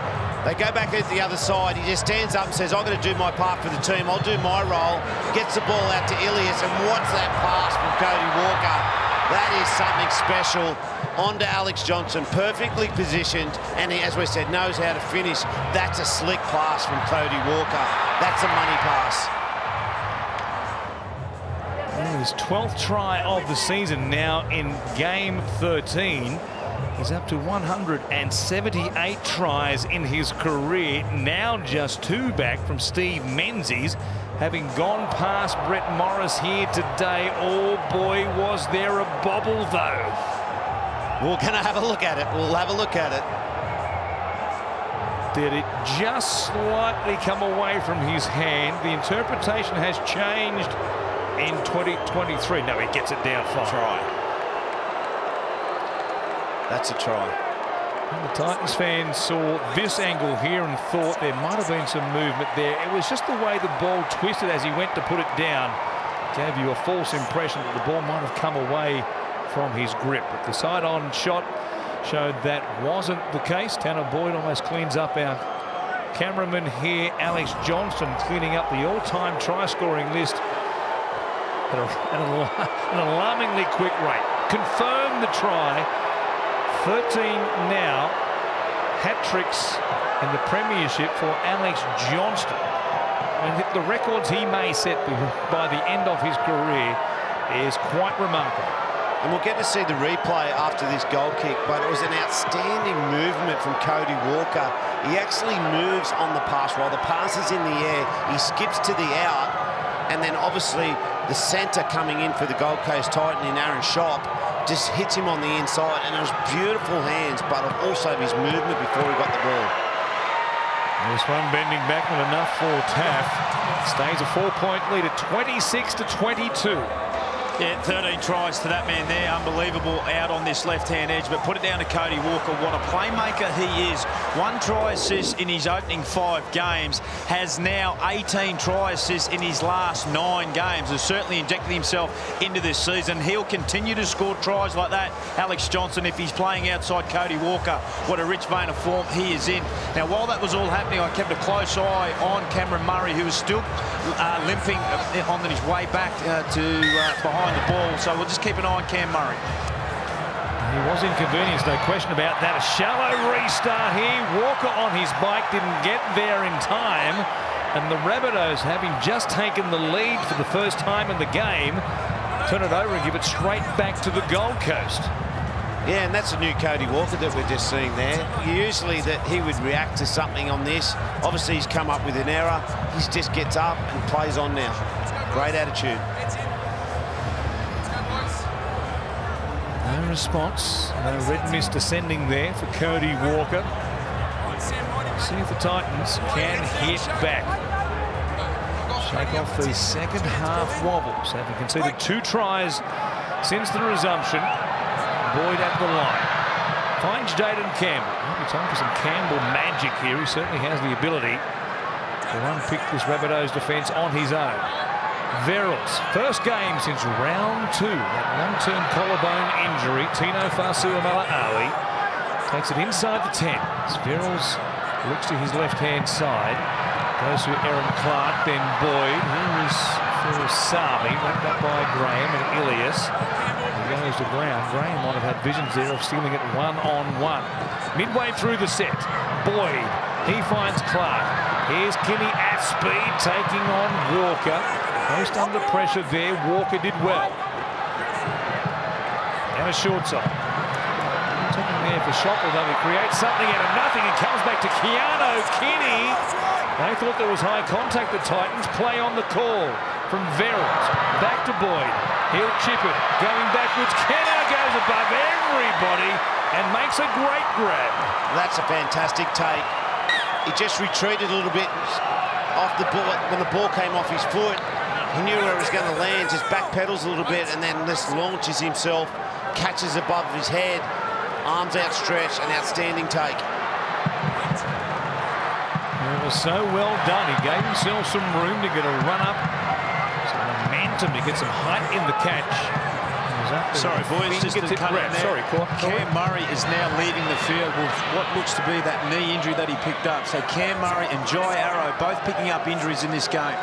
They go back at the other side. He just stands up and says, I'm going to do my part for the team. I'll do my role. Gets the ball out to Ilias, and what's that pass from Cody Walker? That is something special. On to Alex Johnston, perfectly positioned, and he, as we said, knows how to finish. That's a slick pass from Cody Walker. That's a money pass. His 12th try of the season now in game 13. He's up to 178 tries in his career, now just 2 back from Steve Menzies, having gone past Brett Morris here today. Oh boy, was there a bobble though. We're going to have a look at it. We'll have a look at it. Did it just slightly come away from his hand? The interpretation has changed in 2023. No, he gets it down fine. Try. That's a try. And the Titans fans saw this angle here and thought there might have been some movement there. It was just the way the ball twisted as he went to put it down. Gave you a false impression that the ball might have come away from his grip. But the side-on shot showed that wasn't the case. Tanner Boyd almost cleans up our cameraman here. Alex Johnston cleaning up the all-time try-scoring list at an alarmingly quick rate. Confirmed the try. 13 now. Hat-tricks in the premiership for Alex Johnston. And the records he may set by the end of his career is quite remarkable. And we'll get to see the replay after this goal kick, but it was an outstanding movement from Cody Walker. He actually moves on the pass. While the pass is in the air, he skips to the out, and then obviously the centre coming in for the Gold Coast Titan in Aaron Shop just hits him on the inside, and it was beautiful hands, but also his movement before he got the ball. This one bending back, not enough for Taff. Stays a 4-point lead at 26-22. Yeah, 13 tries to that man there. Unbelievable out on this left-hand edge. But put it down to Cody Walker. What a playmaker he is. 1 try assist in his opening 5 games. Has now 18 try assists in his last 9 games. Has certainly injected himself into this season. He'll continue to score tries like that. Alex Johnston, if he's playing outside Cody Walker, what a rich vein of form he is in. Now, while that was all happening, I kept a close eye on Cameron Murray, who was still limping on his way back to behind the ball, so we'll just keep an eye on Cam Murray. He was inconvenienced, no question about that. A shallow restart here. Walker on his bike didn't get there in time, and the Rabbitohs, having just taken the lead for the first time in the game, turn it over and give it straight back to the Gold Coast. Yeah, and that's a new Cody Walker that we're just seeing there. Usually that he would react to something on this. Obviously he's come up with an error. He just gets up and plays on now. Great attitude. No response, no red mist descending there for Cody Walker. See if the Titans can hit back. Shake off the second half wobbles. Having conceded 2 tries since the resumption. Boyd at the line. Finds Jaden Campbell. Might be time for some Campbell magic here. He certainly has the ability to unpick this Rabbitohs defence on his own. Verrills, first game since round 2. That long-term collarbone injury. Tino Fa'asuamaleaui takes it inside the 10. As Verrills looks to his left-hand side. Goes to Aaron Clark, then Boyd. Here is for Sabi, wrapped up by Graham and Ilias. He goes to ground. Graham might have had visions there of stealing it one-on-one. Midway through the set, Boyd, he finds Clark. Here's Kinney at speed, taking on Walker. Most under pressure there. Walker did well. And a short side. Taking there for Shop, although he creates something out of nothing. It comes back to Keanu Kinney. They thought there was high contact. The Titans play on the call from Verrills. Back to Boyd. He'll chip it. Going backwards. Kenner goes above everybody and makes a great grab. That's a fantastic take. He just retreated a little bit off the ball. When the ball came off his foot, he knew where it was going to land, just backpedals a little bit, and then just launches himself, catches above his head, arms outstretched, an outstanding take. It was so well done. He gave himself some room to get a run up, some momentum to get some height in the catch. Sorry, boys, just to cut in there. Sorry, Cam Murray is now leaving the field with what looks to be that knee injury that he picked up. So Cam Murray and Jai Arrow both picking up injuries in this game.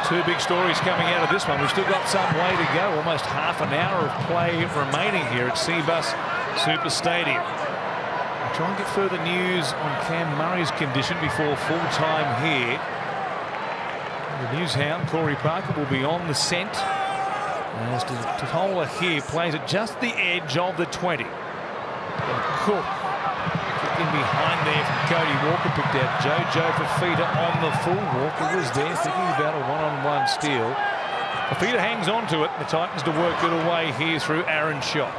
2 big stories coming out of this one. We've still got some way to go. Almost half an hour of play remaining here at Cbus Super Stadium. We'll try and get further news on Cam Murray's condition before full time here. The news hound, Corey Parker, will be on the scent. As Totola here plays at just the edge of the 20. Cook. In behind there from Cody Walker, picked out Jojo Fafita on the full. Walker was there thinking about a one-on-one steal. Fafita hangs on to it. The Titans to work it away here through Aaron Shop.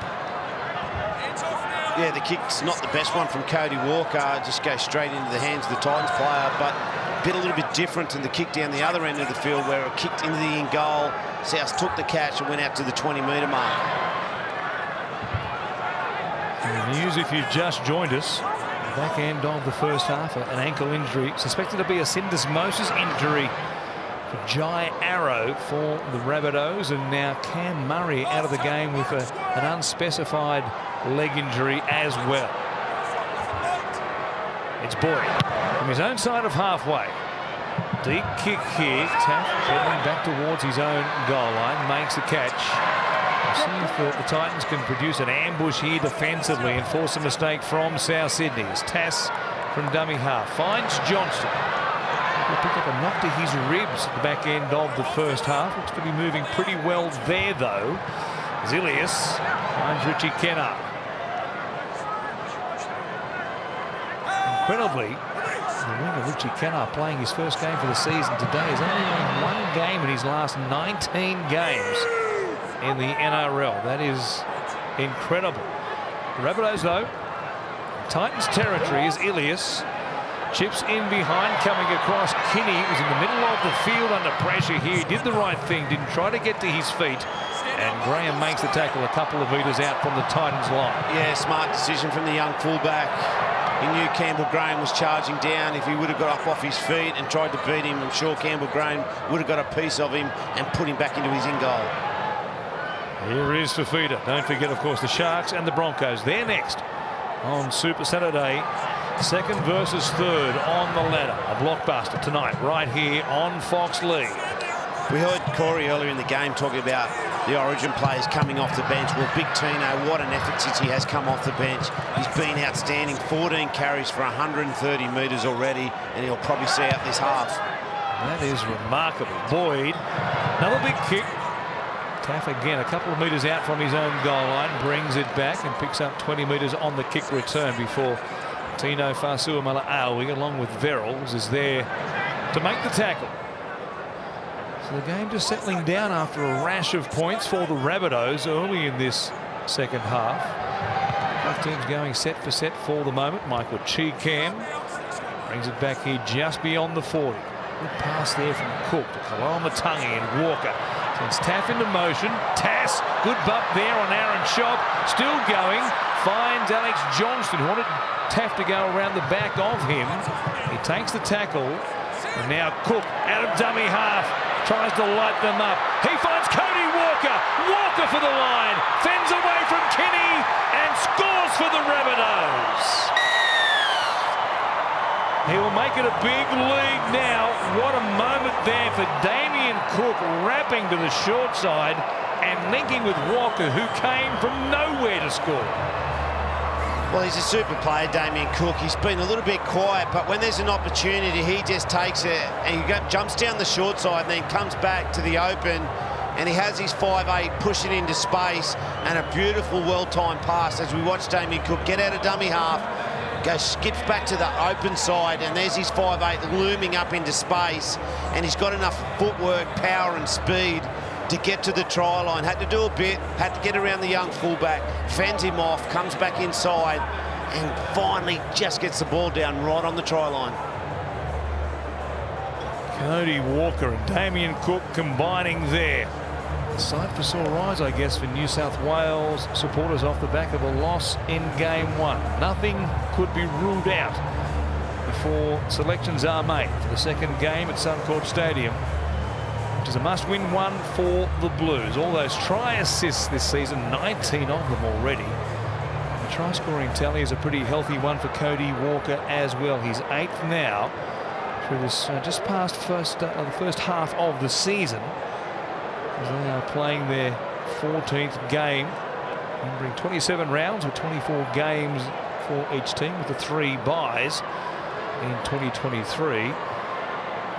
Yeah, the kick's not the best one from Cody Walker. Just goes straight into the hands of the Titans player, but a little bit different than the kick down the other end of the field where it kicked into the in goal. South took the catch and went out to the 20-metre mark. News if you've just joined us. Back end of the first half, an ankle injury, suspected to be a syndesmosis injury for Jai Arrow for the Rabbitohs, and now Cam Murray out of the game with an unspecified leg injury as well. It's Boyd from his own side of halfway. Deep kick here. Taff heading back towards his own goal line, makes the catch. See if the Titans can produce an ambush here defensively and force a mistake from South Sydney. As Tass from dummy half finds Johnston. He'll pick up a knock to his ribs at the back end of the first half. Looks to be moving pretty well there, though. Zilius finds Richie Kennar. Incredibly, the winger Richie Kennar, playing his first game for the season today, has only won one game in his last 19 games in the NRL. That is incredible. The Rabbitohs, though, Titans territory is Ilias. Chips in behind, coming across. Kinney was in the middle of the field under pressure here. He did the right thing, didn't try to get to his feet. And Graham makes the tackle a couple of metres out from the Titans line. Yeah, smart decision from the young fullback. He knew Campbell Graham was charging down. If he would have got up off his feet and tried to beat him, I'm sure Campbell Graham would have got a piece of him and put him back into his in goal. Here is Fafita. Don't forget, of course, the Sharks and the Broncos. They're next on Super Saturday. Second versus third on the ladder. A blockbuster tonight right here on Fox League. We heard Corey earlier in the game talking about the Origin players coming off the bench. Well, Big Tino, what an effort since he has come off the bench. He's been outstanding. 14 carries for 130 metres already, and he'll probably see out this half. That is remarkable. Boyd, another big kick. Taff again, a couple of metres out from his own goal line, brings it back and picks up 20 metres on the kick return before Tino Fa'asuamaleaui, along with Verrills, is there to make the tackle. So the game just settling down after a rash of points for the Rabbitohs early in this second half. Both teams going set for set for the moment. Michael Cheekham brings it back here just beyond the 40. Good pass there from Cook to Kalamatangi and Walker. Sends Taff into motion. Tass, good bump there on Aaron Shop. Still going. Finds Alex Johnston, who wanted Taff to go around the back of him. He takes the tackle. And now Cook out of dummy half. Tries to light them up. He finds Cody Walker. Walker for the line. Fends away from Kinney and scores for the Rabbitohs. He will make it a big lead now. What a moment there for Damien Cook, wrapping to the short side and linking with Walker, who came from nowhere to score. Well, he's a super player, Damien Cook. He's been a little bit quiet, but when there's an opportunity, he just takes it and he jumps down the short side and then comes back to the open, and he has his 5'8", pushing into space, and a beautiful, well-timed pass as we watch Damien Cook get out of dummy half, skips back to the open side, and there's his 5'8" looming up into space, and he's got enough footwork, power and speed to get to the try line. Had to do a bit, had to get around the young fullback, fends him off, comes back inside, and finally just gets the ball down right on the try line. Cody Walker and Damien Cook combining there. Sight for sore eyes, I guess, for New South Wales supporters off the back of a loss in game one. Nothing could be ruled out before selections are made for the second game at Suncorp Stadium, which is a must-win one for the Blues. All those try assists this season, 19 of them already. The try-scoring tally is a pretty healthy one for Cody Walker as well. He's 8th now through this just past the first half of the season, as they are playing their 14th game, numbering 27 rounds with 24 games for each team, with the 3 byes in 2023.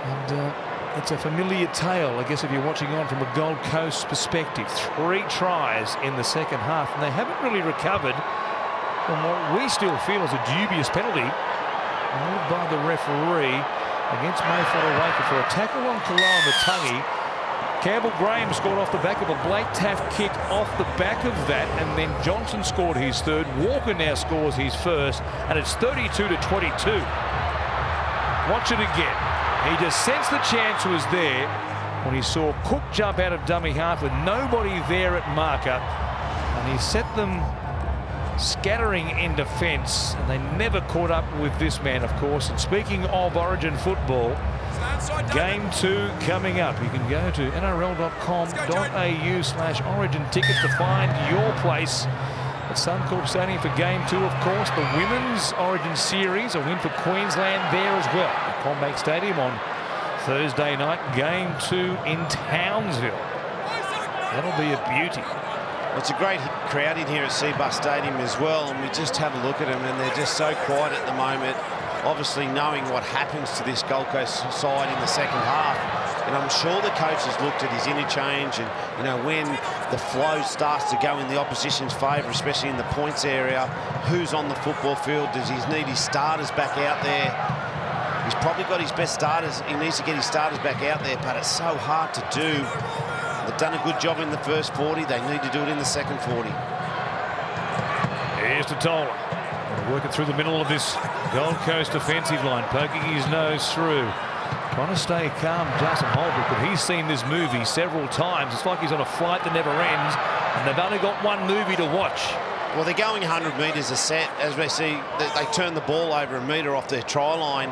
And it's a familiar tale, I guess, if you're watching on from a Gold Coast perspective. 3 tries in the second half, and they haven't really recovered on what we still feel is a dubious penalty ruled by the referee against Mayflower Waker for a tackle on Kalama-Tangi. Campbell Graham scored off the back of a Blake Taff kick off the back of that, and then Johnston scored his third. Walker now scores his first, and it's 32-22. Watch it again. He just sensed the chance was there when he saw Cook jump out of dummy half with nobody there at marker, and he set them scattering in defence, and they never caught up with this man, of course. And speaking of Origin football, Game 2 coming up. You can go to nrl.com.au/origin tickets to find your place at Suncorp Stadium for Game 2, of course. The Women's Origin Series, a win for Queensland there as well. At Combank Stadium on Thursday night. Game 2 in Townsville. That'll be a beauty. It's a great crowd in here at Seabus Stadium as well, and we just had a look at them, and they're just so quiet at the moment. Obviously knowing what happens to this Gold Coast side in the second half. And I'm sure the coach has looked at his interchange, and, you know, when the flow starts to go in the opposition's favour, especially in the points area, who's on the football field? Does he need his starters back out there? He's probably got his best starters. He needs to get his starters back out there, but it's so hard to do. They've done a good job in the first 40. They need to do it in the second 40. Here's to Tola. Working through the middle of this Gold Coast defensive line, poking his nose through. Trying to stay calm, Justin Holbrook, but he's seen this movie several times. It's like he's on a flight that never ends, and they've only got one movie to watch. Well, they're going 100 metres a set. As we see, they turn the ball over a metre off their try line,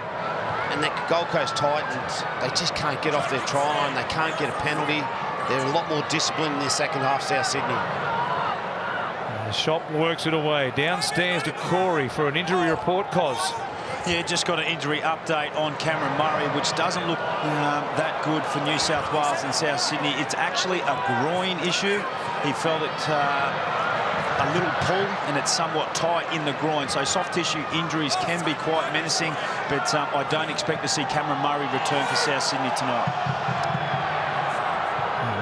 and the Gold Coast Titans, they just can't get off their try line. They can't get a penalty. They're a lot more disciplined in the second half, South Sydney. Shop works it away. Downstairs to Corey for an injury report, Cos. Yeah, just got an injury update on Cameron Murray, which doesn't look that good for New South Wales and South Sydney. It's actually a groin issue. He felt it a little pull, and it's somewhat tight in the groin. So soft tissue injuries can be quite menacing, but I don't expect to see Cameron Murray return for South Sydney tonight.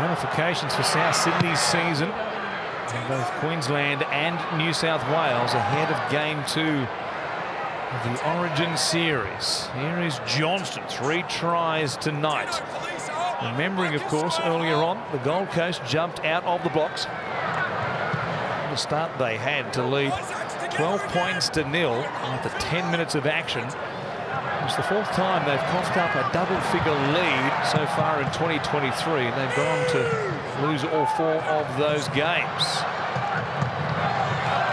Ramifications for South Sydney's season. And both Queensland and New South Wales ahead of Game 2 of the Origin Series. Here is Johnston, 3 tries tonight. Remembering, of course, earlier on, the Gold Coast jumped out of the blocks. The start they had to lead 12 points to 0 after 10 minutes of action. It's the 4th time they've coughed up a double-figure lead so far in 2023, and they've gone to lose all 4 of those games.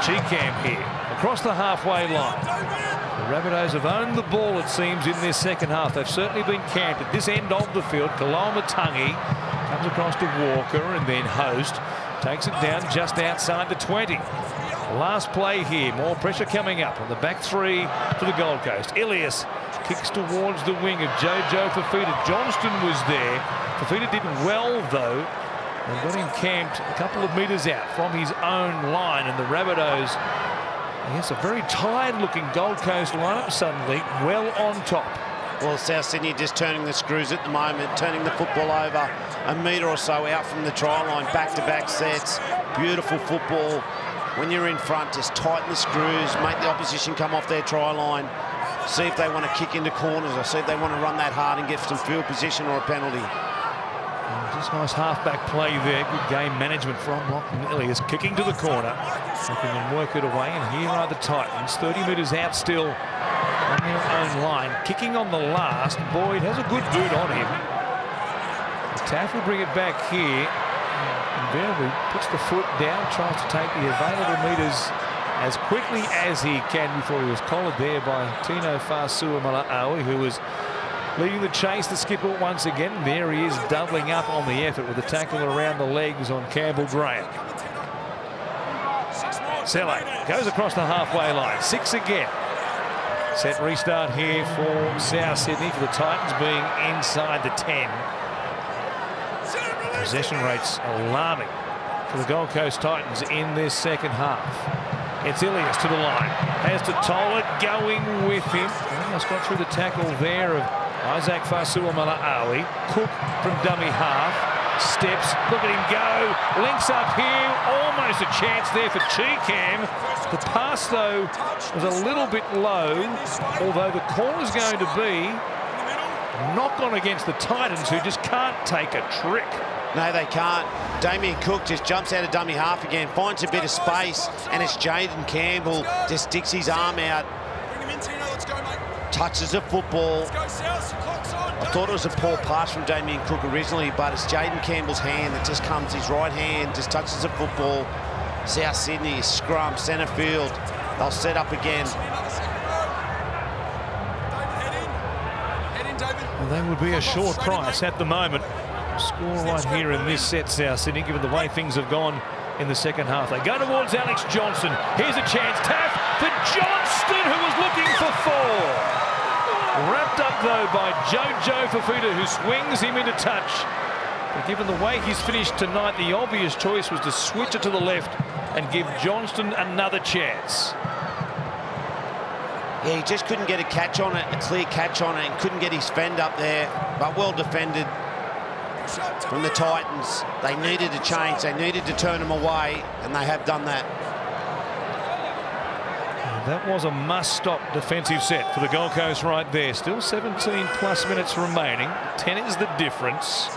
Cheekham here, across the halfway line. The Rabbitohs have owned the ball, it seems, in this second half. They've certainly been camped at this end of the field. Kalama-Tangi comes across to Walker, and then Host takes it down just outside the 20. Last play here, more pressure coming up on the back 3 for the Gold Coast. Ilias kicks towards the wing of Jojo Fafita. Johnston was there. Fafita did well, though. They've got him camped a couple of metres out from his own line, and the Rabbitohs, yes, a very tired-looking Gold Coast lineup suddenly well on top. Well, South Sydney just turning the screws at the moment, turning the football over a metre or so out from the try line, back-to-back sets, beautiful football. When you're in front, just tighten the screws, make the opposition come off their try line, see if they want to kick into corners or see if they want to run that hard and get some field position or a penalty. Just nice half-back play there. Good game management from Lachlan Ilias, kicking to the corner. They can work it away, and here are the Titans, 30 metres out still on their own line. Kicking on the last. Boyd has a good boot on him. Taff will bring it back here. Invariably puts the foot down, tries to take the available metres as quickly as he can before he was collared there by Tino Fa'asuamaleaui, who was leading the chase. The skipper once again. There he is, doubling up on the effort with a tackle around the legs on Campbell Graham. Selle goes across the halfway line. 6 again. Set restart here for South Sydney, for the Titans being inside the 10. Possession rates alarming for the Gold Coast Titans in this second half. It's Ilias to the line. Has to Tola going with him. Almost got through the tackle there of Isaac Fa'asuamaleaui. Cook from dummy half. Steps. Look at him go. Links up here. Almost a chance there for Cheekham. The pass, though, was a little bit low, although the call is going to be knock on against the Titans, who just can't take a trick. No, they can't. Damien Cook just jumps out of dummy half again, finds a bit of space, and it's Jaden Campbell just sticks his arm out, touches the football. I thought it was a poor pass from Damien Cook originally, but it's Jaden Campbell's hand that just comes, his right hand just touches the football. South Sydney, scrum, centre field. They'll set up again. Well, they would be a short price at the moment. Score right here in this set, South Sydney, given the way things have gone in the second half. They go towards Alex Johnston. Here's a chance. Tap for Johnston, who was looking for 4. Wrapped up, though, by Jojo Fafita, who swings him into touch. But given the way he's finished tonight, the obvious choice was to switch it to the left and give Johnston another chance. Yeah, he just couldn't get a catch on it, a clear catch on it, and couldn't get his fend up there, but well defended from the Titans. They needed a change. They needed to turn him away, and they have done that. That was a must-stop defensive set for the Gold Coast right there. Still 17+ minutes remaining. 10 is the difference.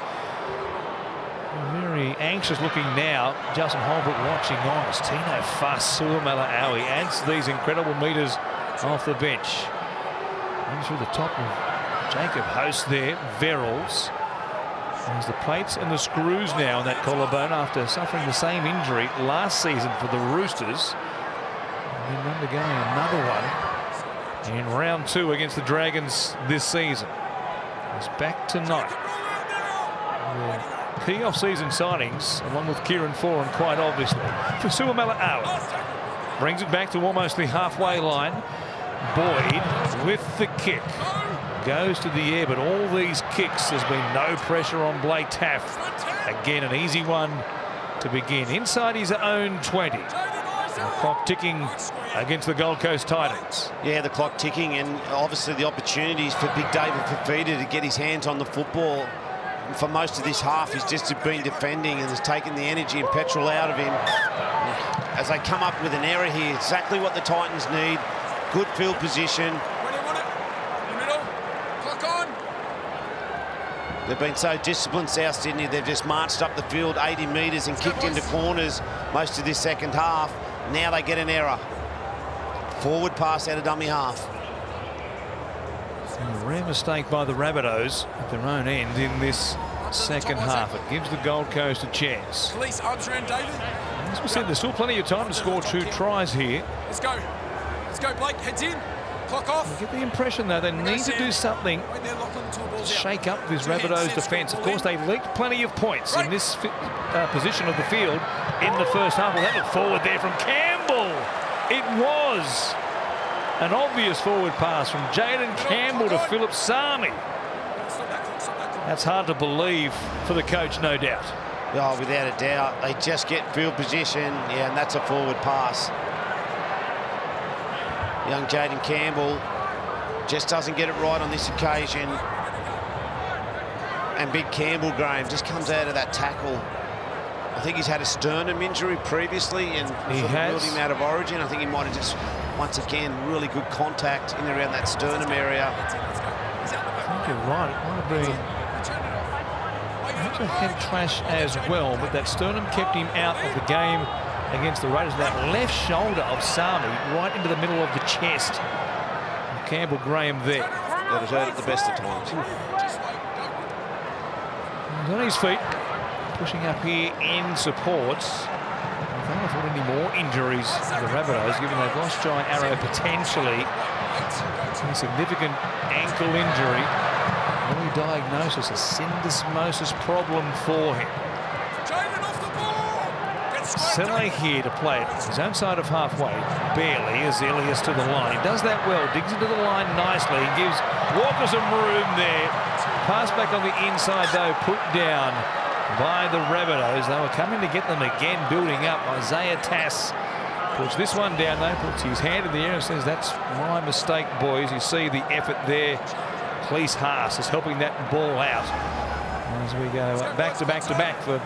Very anxious looking now. Justin Holbrook watching on as Tino Fa'asuamaleaui adds these incredible metres off the bench. And through the top of Jacob Host there, Verrills. There's the plates and the screws now in that collarbone after suffering the same injury last season for the Roosters. And then undergoing another one in round 2 against the Dragons this season. He's back tonight. The key off-season signings, along with Kieran Foran, quite obviously. Fa'asuamaleaui brings it back to almost the halfway line. Boyd with the kick. Goes to the air, but all these kicks, there's been no pressure on Blake Taaffe. Again, an easy one to begin. Inside his own 20. The clock ticking against the Gold Coast Titans. Yeah, the clock ticking, and obviously the opportunities for Big David Fafita to get his hands on the football. And for most of this half, he's just been defending and has taken the energy and petrol out of him. As they come up with an error here, exactly what the Titans need. Good field position. They've been so disciplined, South Sydney. They've just marched up the field 80 metres and kicked into corners most of this second half. Now they get an error. Forward pass out of dummy half. A rare mistake by the Rabbitohs at their own end in this second half. It gives the Gold Coast a chance. Police arms around David. As we said, there's still plenty of time to score 2 tries here. Let's go. Let's go, Blake. Heads in. Clock off. I get the impression, though, they need to do something to shake up this Rabbitohs defence. Of course, they leaked plenty of points in this position of the field in the first half. Well, that looked forward there from Campbell. It was an obvious forward pass from Jaden Campbell to Philip Sami. That's hard to believe for the coach, no doubt. Oh, without a doubt. They just get field position. Yeah, and that's a forward pass. Young Jaden Campbell just doesn't get it right on this occasion. And big Campbell, Graham, just comes out of that tackle. I think he's had a sternum injury previously and sort of ruled him out of origin. I think he might have just, once again, really good contact in and around that sternum area. I think you're right. It might have been a head clash as well, but that sternum kept him out of the game against the Raiders. That left shoulder of Sami right into the middle of the chest. And Campbell Graham there. That has hurt at the best of times. He's on his feet, pushing up here in support. I can't afford any more injuries to the Rabbitohs, given they've lost Jai Arrow potentially. A significant ankle injury. Early diagnosis, a syndesmosis problem for him. Sele here to play it. His own side of halfway, barely, as Elias to the line. He does that well, digs into the line nicely, and gives Walker some room there. Pass back on the inside, though, put down by the Rabbitohs. They were coming to get them again, building up. Isaiah Tass puts this one down, though, puts his hand in the air and says, "That's my mistake, boys." You see the effort there. Cleese Haas is helping that ball out as we go back to back to back for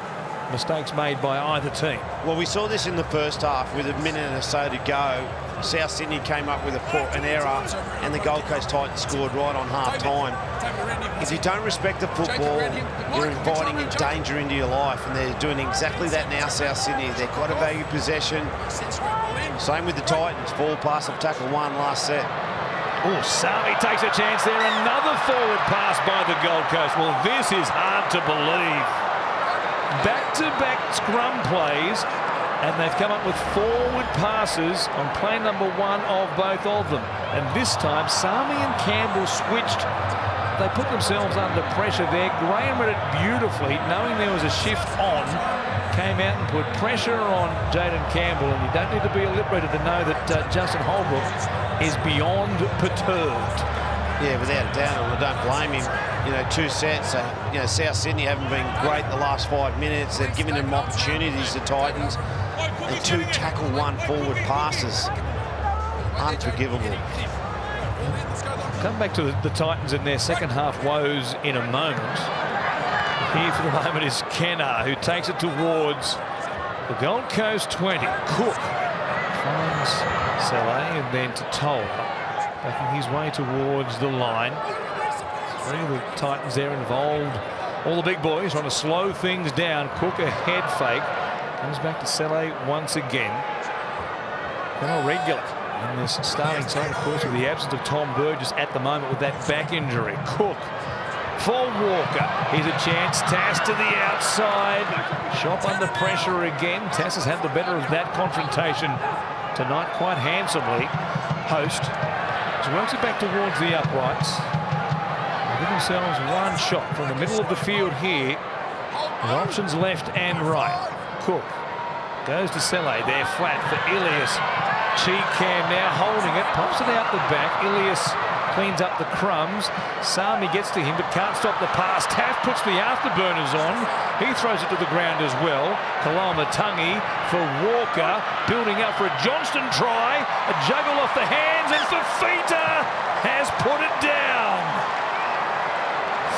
mistakes made by either team. Well, we saw this in the first half with a minute or so to go. South Sydney came up with an error, and the Gold Coast Titans scored right on half-time. If you don't respect the football, you're inviting danger into your life, and they're doing exactly that now, South Sydney. They've got to value possession. Same with the Titans. Ball pass of tackle 1 last set. Oh, Sami takes a chance there. Another forward pass by the Gold Coast. Well, this is hard to believe. Back-to-back scrum plays, and they've come up with forward passes on play number 1 of both of them. And this time, Sami and Campbell switched. They put themselves under pressure there. Graham read it beautifully, knowing there was a shift on. Came out and put pressure on Jaden Campbell, and you don't need to be a lip reader to know that Justin Holbrook is beyond perturbed. Yeah, without a doubt, and I don't blame him. You know, 2 sets. South Sydney haven't been great the last 5 minutes. They're giving them opportunities, the Titans. And 2 tackle 1 forward passes. Unforgivable. Come back to the Titans in their second half woes in a moment. Here for the moment is Kenner, who takes it towards the Gold Coast 20. Cook finds Saleh and then to Tola, making his way towards the line. 3 of the Titans there involved. All the big boys trying to slow things down. Cook a head fake. Comes back to Saleh once again. Kenner regular in this starting side, of course, with the absence of Tom Burgess at the moment with that back injury. Cook for Walker. Here's a chance. Tass to the outside. Shop under pressure again. Tass has had the better of that confrontation tonight quite handsomely. Host works it back towards the uprights. They give themselves 1 shot from the middle of the field here. With options left and right. Cook goes to Saleh. They're flat for Ilias. Cheekham now holding it. Pops it out the back. Ilias cleans up the crumbs. Sami gets to him but can't stop the pass. Taff puts the afterburners on. He throws it to the ground as well. Kalamatangi for Walker. Building up for a Johnston try. A juggle off the hands, and Fafita has put it down.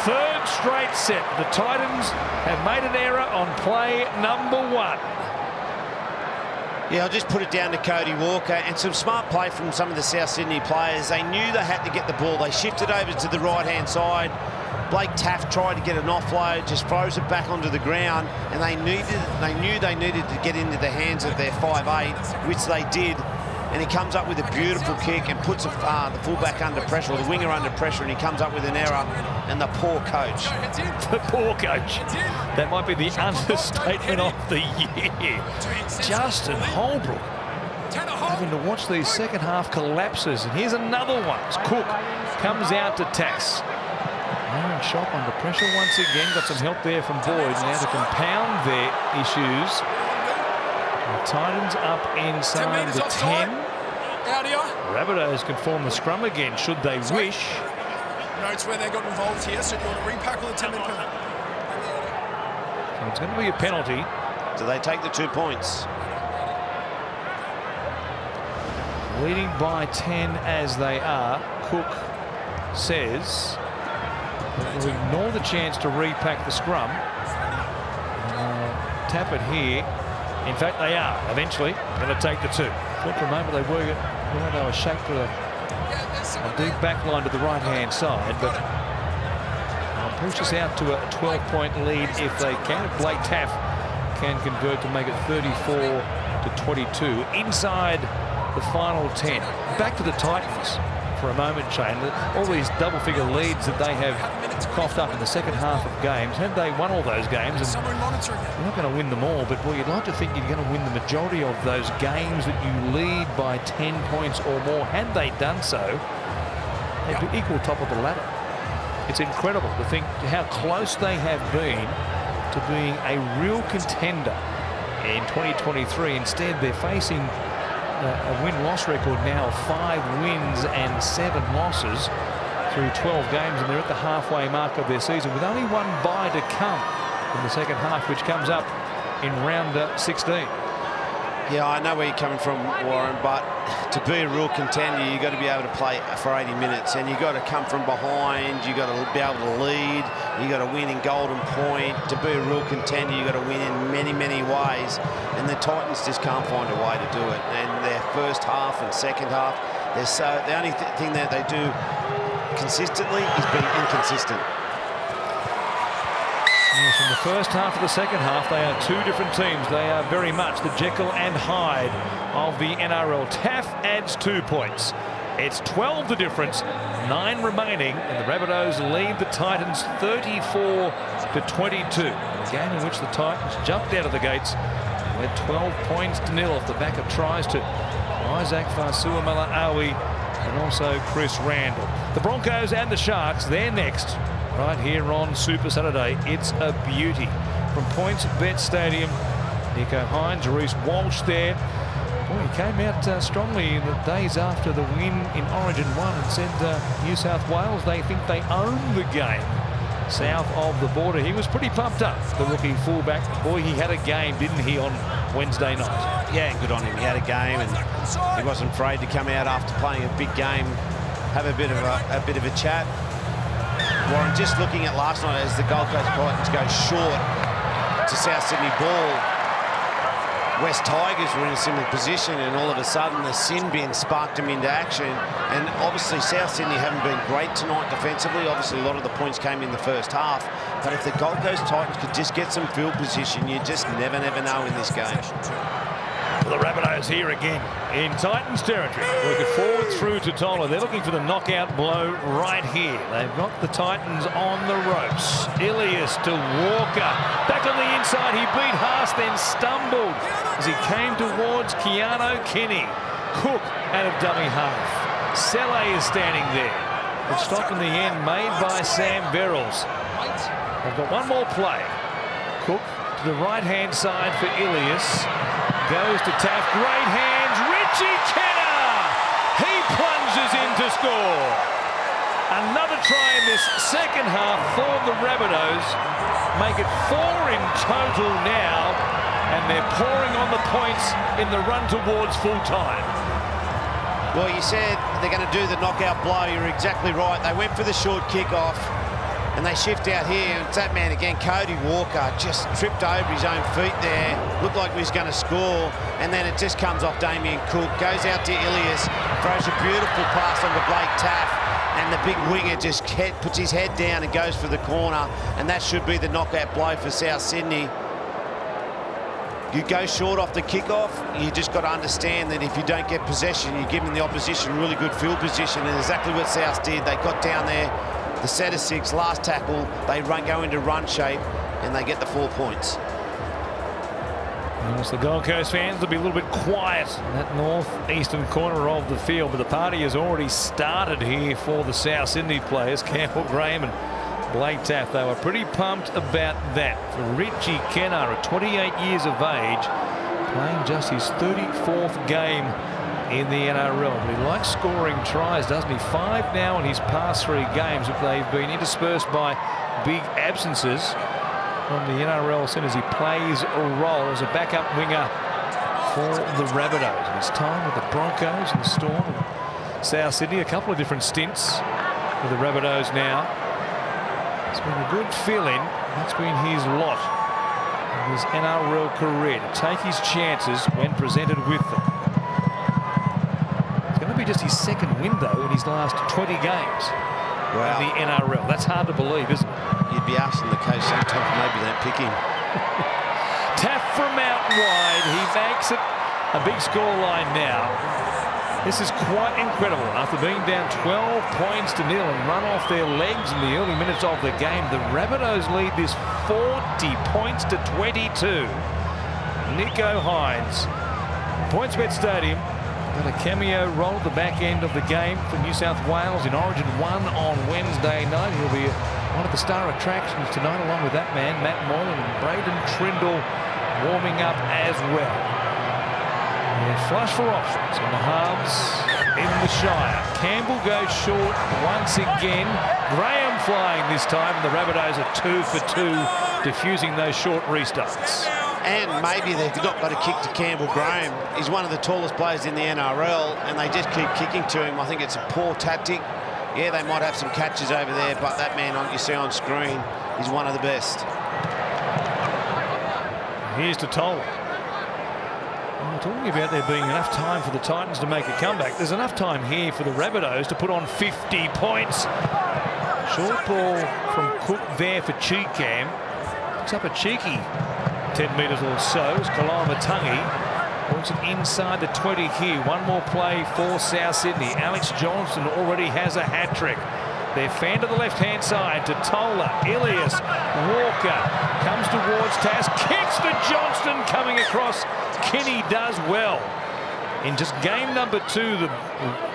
3rd straight set. The Titans have made an error on play number 1. Yeah, I'll just put it down to Cody Walker, and some smart play from some of the South Sydney players. They knew they had to get the ball. They shifted over to the right-hand side. Blake Taft tried to get an offload, just throws it back onto the ground, and they knew they needed to get into the hands of their 5'8", which they did. And he comes up with a beautiful kick and puts the fullback under pressure, or the winger under pressure, and he comes up with an error. And the poor coach. The poor coach. That might be the understatement of the year. Justin Holbrook having to watch these second half collapses. And here's another one. Cook comes out to Tass. Aaron Shop under pressure once again. Got some help there from Boyd. Now to compound their issues. The Titans up inside the 10. Rabbitohs can form the scrum again, should they wish. Notes where they got involved here, so do you want to repack with a 10-minute penalty? So it's going to be a penalty. Do they take the 2 points? Leading by 10 as they are, Cook says we'll ignore the chance to repack the scrum. Tap it here. In fact, they are eventually going to take the 2. Thought for a moment they were shaped with a deep back line to the right-hand side, but they'll push us out to a 12-point lead if they can. If Blake Taff can convert to make it 34-22 inside the final 10. Back to the Titans for a moment, Shane. All these double-figure leads that they have coughed up in the second half of games. Had they won all those games, and you're not going to win them all, but well, you'd like to think you're going to win the majority of those games that you lead by 10 points or more. Had they done so, they'd be equal top of the ladder. It's incredible to think how close they have been to being a real contender in 2023. Instead, they're facing a win-loss record now of 5 wins and 7 losses through 12 games, and they're at the halfway mark of their season with only 1 bye to come in the second half, which comes up in round 16. Yeah, I know where you're coming from, Warren, but to be a real contender, you've got to be able to play for 80 minutes, and you've got to come from behind, you've got to be able to lead, you've got to win in golden point. To be a real contender, you've got to win in many, many ways, and the Titans just can't find a way to do it. And their first half and second half, the only thing that they do consistently is be inconsistent. Yes, in the first half of the second half, they are two different teams. They are very much the Jekyll and Hyde of the NRL. Taff adds 2 points. It's 12 the difference, 9 remaining, and the Rabbitohs lead the Titans 34-22. A game in which the Titans jumped out of the gates, led 12 points to nil off the back of tries to Isaac Fasuamala-Awi and also Chris Randall. The Broncos and the Sharks, they're next, right here on Super Saturday. It's a beauty. From Points Bet Stadium, Nico Hines, Reece Walsh there. Boy, he came out strongly in the days after the win in Origin 1 and said New South Wales, they think they own the game south of the border. He was pretty pumped up, the rookie fullback. Boy, he had a game, didn't he, on Wednesday night? Yeah, good on him. He had a game, and he wasn't afraid to come out after playing a big game, have a bit of a chat. Warren, just looking at last night as the Gold Coast Titans go short to South Sydney ball, West Tigers were in a similar position, and all of a sudden the sin bin sparked them into action. And obviously South Sydney haven't been great tonight defensively. Obviously a lot of the points came in the first half, but if the Gold Coast Titans could just get some field position, you just never know in this game. The Rabbitohs here again in Titans territory. Working forward through to Tola. They're looking for the knockout blow right here. They've got the Titans on the ropes. Ilias to Walker. Back on the inside. He beat Haas, then stumbled as he came towards Keanu Kenny. Cook out of dummy half. Sele is standing there. The stop in the end made by Sam Verrills. They've got one more play. Cook to the right-hand side for Ilias. Goes to Taff, great hands, Richie Kenner! He plunges in to score. Another try in this second half for the Rabbitohs. Make it 4 in total now, and they're pouring on the points in the run towards full time. Well, you said they're going to do the knockout blow. You're exactly right. They went for the short kick-off, and they shift out here, and it's that man again, Cody Walker, just tripped over his own feet there. Looked like he was going to score, and then it just comes off Damien Cook, goes out to Ilias, throws a beautiful pass on to Blake Taff, and the big winger just puts his head down and goes for the corner, and that should be the knockout blow for South Sydney. You go short off the kickoff, you just got to understand that if you don't get possession, you're giving the opposition really good field position, and exactly what South did. They got down there, the set of 6, last tackle, they go into run shape, and they get the 4 points. The Gold Coast fans will be a little bit quiet in that northeastern corner of the field, but the party has already started here for the South Sydney players. Campbell Graham and Blake Taff, they were pretty pumped about that. For Richie Kenner, at 28 years of age, playing just his 34th game in the NRL. But he likes scoring tries, doesn't he? 5 now in his past 3 games, but they've been interspersed by big absences from the NRL centres. He plays a role as a backup winger for the Rabbitohs. His time with the Broncos and the Storm and South Sydney, a couple of different stints with the Rabbitohs now. It's been a good fill-in. That's been his lot in his NRL career, to take his chances when presented with them. It's going to be just his second window in his last 20 games in the NRL. That's hard to believe, isn't it? You'd be asking the coach sometimes, maybe don't pick him. Taff from out wide. He makes it a big scoreline now. This is quite incredible. After being down 12 points to nil and run off their legs in the early minutes of the game, the Rabbitohs lead this 40 points to 22. Nico Hines, PointsBet Stadium, got a cameo role at the back end of the game for New South Wales in Origin 1 on Wednesday night. He'll be one of the star attractions tonight, along with that man, Matt Moylan, and Braden Trindle warming up as well. Yeah, flush for options in the halves in the Shire. Campbell goes short once again. Graham flying this time. The Rabbitohs are 2 for 2, diffusing those short restarts. And maybe they've not got a kick to Campbell Graham. He's one of the tallest players in the NRL, and they just keep kicking to him. I think it's a poor tactic. Yeah, they might have some catches over there, but that man you see on screen is one of the best. Here's to Toll. We're talking about there being enough time for the Titans to make a comeback. There's enough time here for the Rabbitohs to put on 50 points. Short ball from Cook there for Cheekham. Picks up a cheeky 10 metres or so as Kalamatangi wants it inside the 20 here. One more play for South Sydney. Alex Johnston already has a hat-trick. They're fan to the left-hand side to Tola. Ilias, Walker comes towards Tass, kicks to Johnston coming across. Kinney does well. In just game number 2, the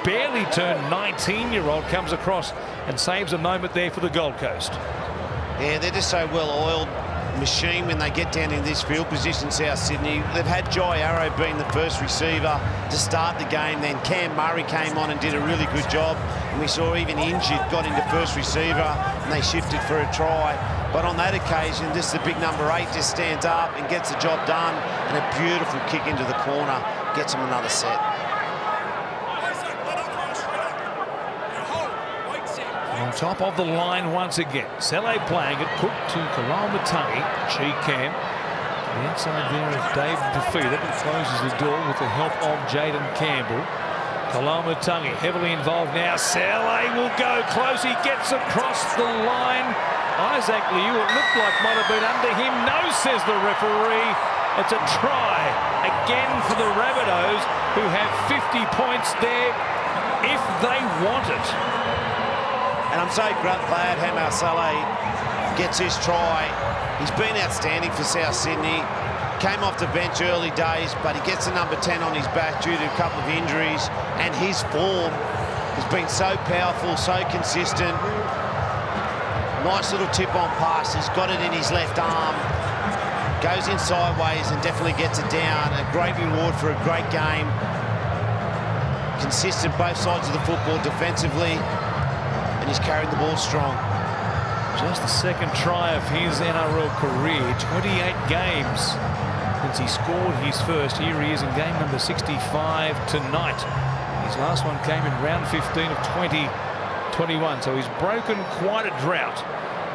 barely turned 19-year-old comes across and saves a moment there for the Gold Coast. Yeah, they're just so well-oiled machine when they get down in this field position, South Sydney. They've had Jai Arrow being the first receiver to start the game. Then Cam Murray came on and did a really good job. And we saw even injured, got into first receiver, and they shifted for a try. But on that occasion, this is the big number 8 just stands up and gets the job done. And a beautiful kick into the corner gets them another set. On top of the line once again. Sele playing it. Cook to Kalamatangi. Cheekham. The outside there of David Defeated, who closes the door with the help of Jaden Campbell. Kalamatangi heavily involved now. Sele will go close. He gets across the line. Isaac Liu, it looked like might have been under him. No, says the referee. It's a try again for the Rabbitohs, who have 50 points there if they want it. And I'm so glad Hamar Saleh gets his try. He's been outstanding for South Sydney. Came off the bench early days, but he gets the number 10 on his back due to a couple of injuries. And his form has been so powerful, so consistent. Nice little tip-on pass. He's got it in his left arm. Goes in sideways and definitely gets it down. A great reward for a great game. Consistent both sides of the football defensively. And he's carried the ball strong. Just the second try of his NRL career. 28 games since he scored his first. Here he is in game number 65 tonight. His last one came in round 15 of 2021. So he's broken quite a drought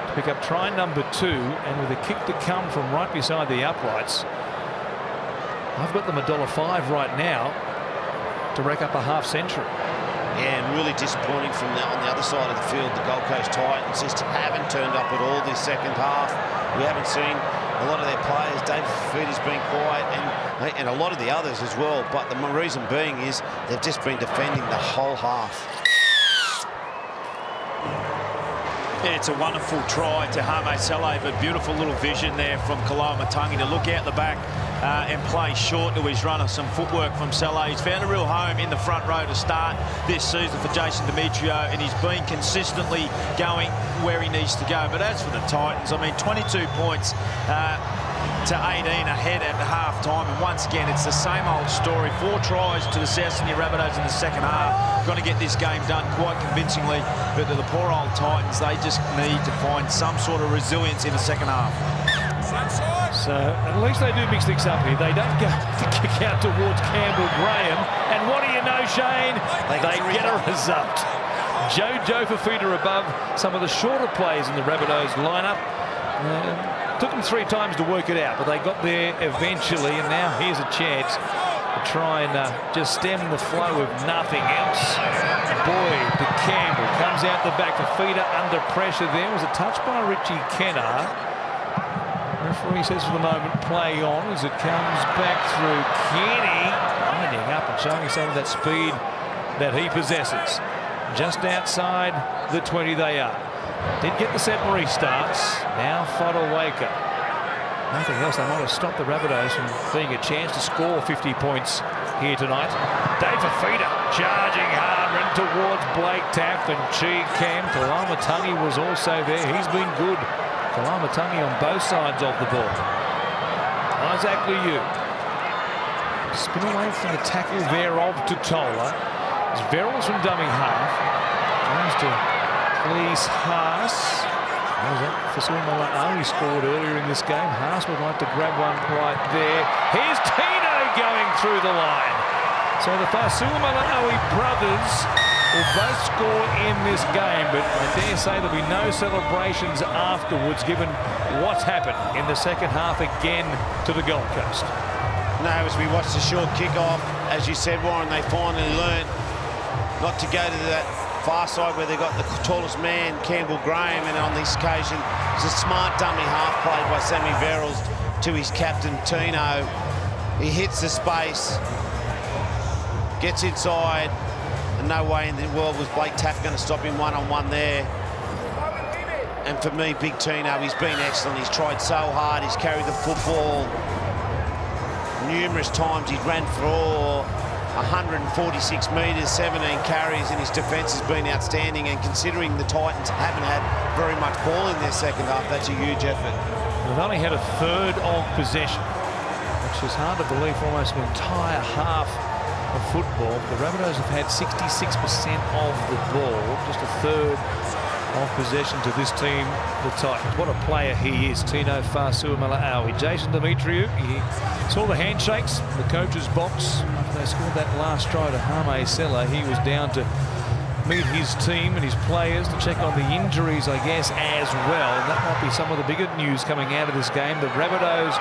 to pick up try number 2. And with a kick to come from right beside the uprights, I've got them $1.05 right now to rack up a half century. Yeah, and really disappointing from on the other side of the field. The Gold Coast Titans just haven't turned up at all this second half. We haven't seen a lot of their players. David Fifita's been quiet, and a lot of the others as well. But the reason being is they've just been defending the whole half. Yeah, it's a wonderful try to Hame Saleh, but beautiful little vision there from Kalamatangi to look out the back and play short to his runner. Some footwork from Saleh. He's found a real home in the front row to start this season for Jason Demetrio, and he's been consistently going where he needs to go. But as for the Titans, I mean, 22 points to 18 ahead at half-time, and once again, it's the same old story. 4 tries to the South Sydney Rabbitohs in the second half. Got to get this game done quite convincingly, but to the poor old Titans, they just need to find some sort of resilience in the second half. So at least they do mix things up here. They don't go to kick out towards Campbell Graham, and what do you know, Shane? They get a result. Joe Fifita above some of the shorter players in the Rabbitohs lineup. Took them 3 times to work it out, but they got there eventually, and now here's a chance to try and just stem the flow of nothing else. Boyd to Campbell, comes out the back. Fifita under pressure there. Was a touch by Richie Kennar. Referee says for the moment, play on as it comes back through. Kenny winding up and showing some of that speed that he possesses. Just outside the 20 they are. Did get the set and restarts. Now Fodawaker. Nothing else. They might have stopped the Rabbitohs from being a chance to score 50 points here tonight. Dave Fifita charging hard, ran towards Blake Taft and Cheekham. Kalamatangi was also there. He's been good. Kalamatangi on both sides of the ball. Isaac Liu. Spin away from the tackle there of Tutola. As Verrills from dummy half. Tries to Please Haas. Was that Fasumala scored earlier in this game? Haas would like to grab one right there. Here's Tino going through the line. So the Fasumala brothers will both score in this game, but I dare say there'll be no celebrations afterwards given what's happened in the second half again to the Gold Coast. No, as we watched the short kick-off, as you said, Warren, they finally learned not to go to that far side where they got the tallest man, Campbell Graham, and on this occasion, it's a smart dummy half played by Sammy Verrills to his captain, Tino. He hits the space, gets inside, and no way in the world was Blake Taaffe going to stop him one-on-one there. And for me, Big Tino, he's been excellent. He's tried so hard. He's carried the football numerous times. He's ran for 146 metres, 17 carries, and his defence has been outstanding. And considering the Titans haven't had very much ball in their second half, that's a huge effort. They've only had a third of possession, which is hard to believe for almost an entire half of football. The Rabbitohs have had 66% of the ball, just a third of possession to this team, the Titans. What a player he is, Tino Fa'asuamaleaui. Jason Demetriou, he saw the handshakes, the coach's box. After they scored that last try to Hame Sela, he was down to meet his team and his players to check on the injuries, I guess, as well. And that might be some of the bigger news coming out of this game. The Rabbitohs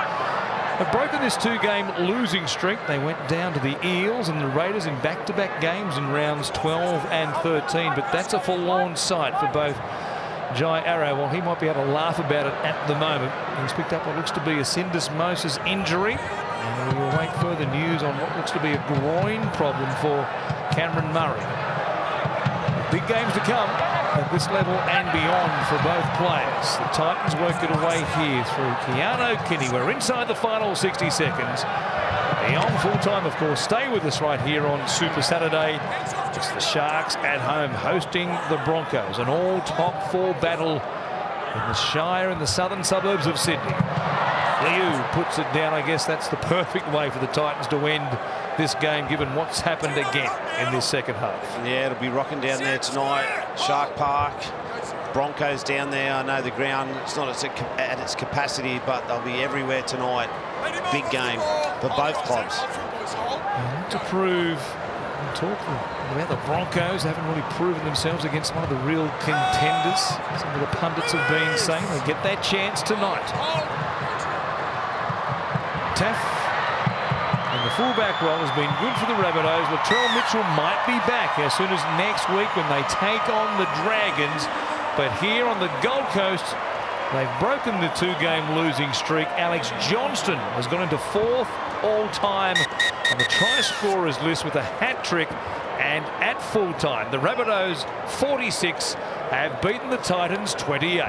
have broken this two-game losing streak. They went down to the Eels and the Raiders in back-to-back games in rounds 12 and 13. But that's a forlorn sight for both Jai Arrow. Well, he might be able to laugh about it at the moment. He's picked up what looks to be a syndesmosis injury. And we will wait further news on what looks to be a groin problem for Cameron Murray. Big games to come at this level and beyond for both players. The Titans work it away here through Keano Kinney. We're inside the final 60 seconds. Beyond full-time, of course. Stay with us right here on Super Saturday. It's the Sharks at home hosting the Broncos. An all top four battle in the Shire in the southern suburbs of Sydney. Liu puts it down. I guess that's the perfect way for the Titans to end this game, given what's happened again in this second half. Yeah, it'll be rocking down there tonight. Shark Park, Broncos down there. I know the ground, it's not at its capacity, but they'll be everywhere tonight. Big game for both clubs. To prove, talk about the Broncos, they haven't really proven themselves against one of the real contenders. Some of the pundits have been saying they get that chance tonight. Taaffe and the fullback role has been good for the Rabbitohs. Latrell Mitchell might be back as soon as next week when they take on the Dragons. But here on the Gold Coast, they've broken the two-game losing streak. Alex Johnston has gone into fourth all-time on the try scorers list with a hat-trick. And at full-time, the Rabbitohs 46 have beaten the Titans 28.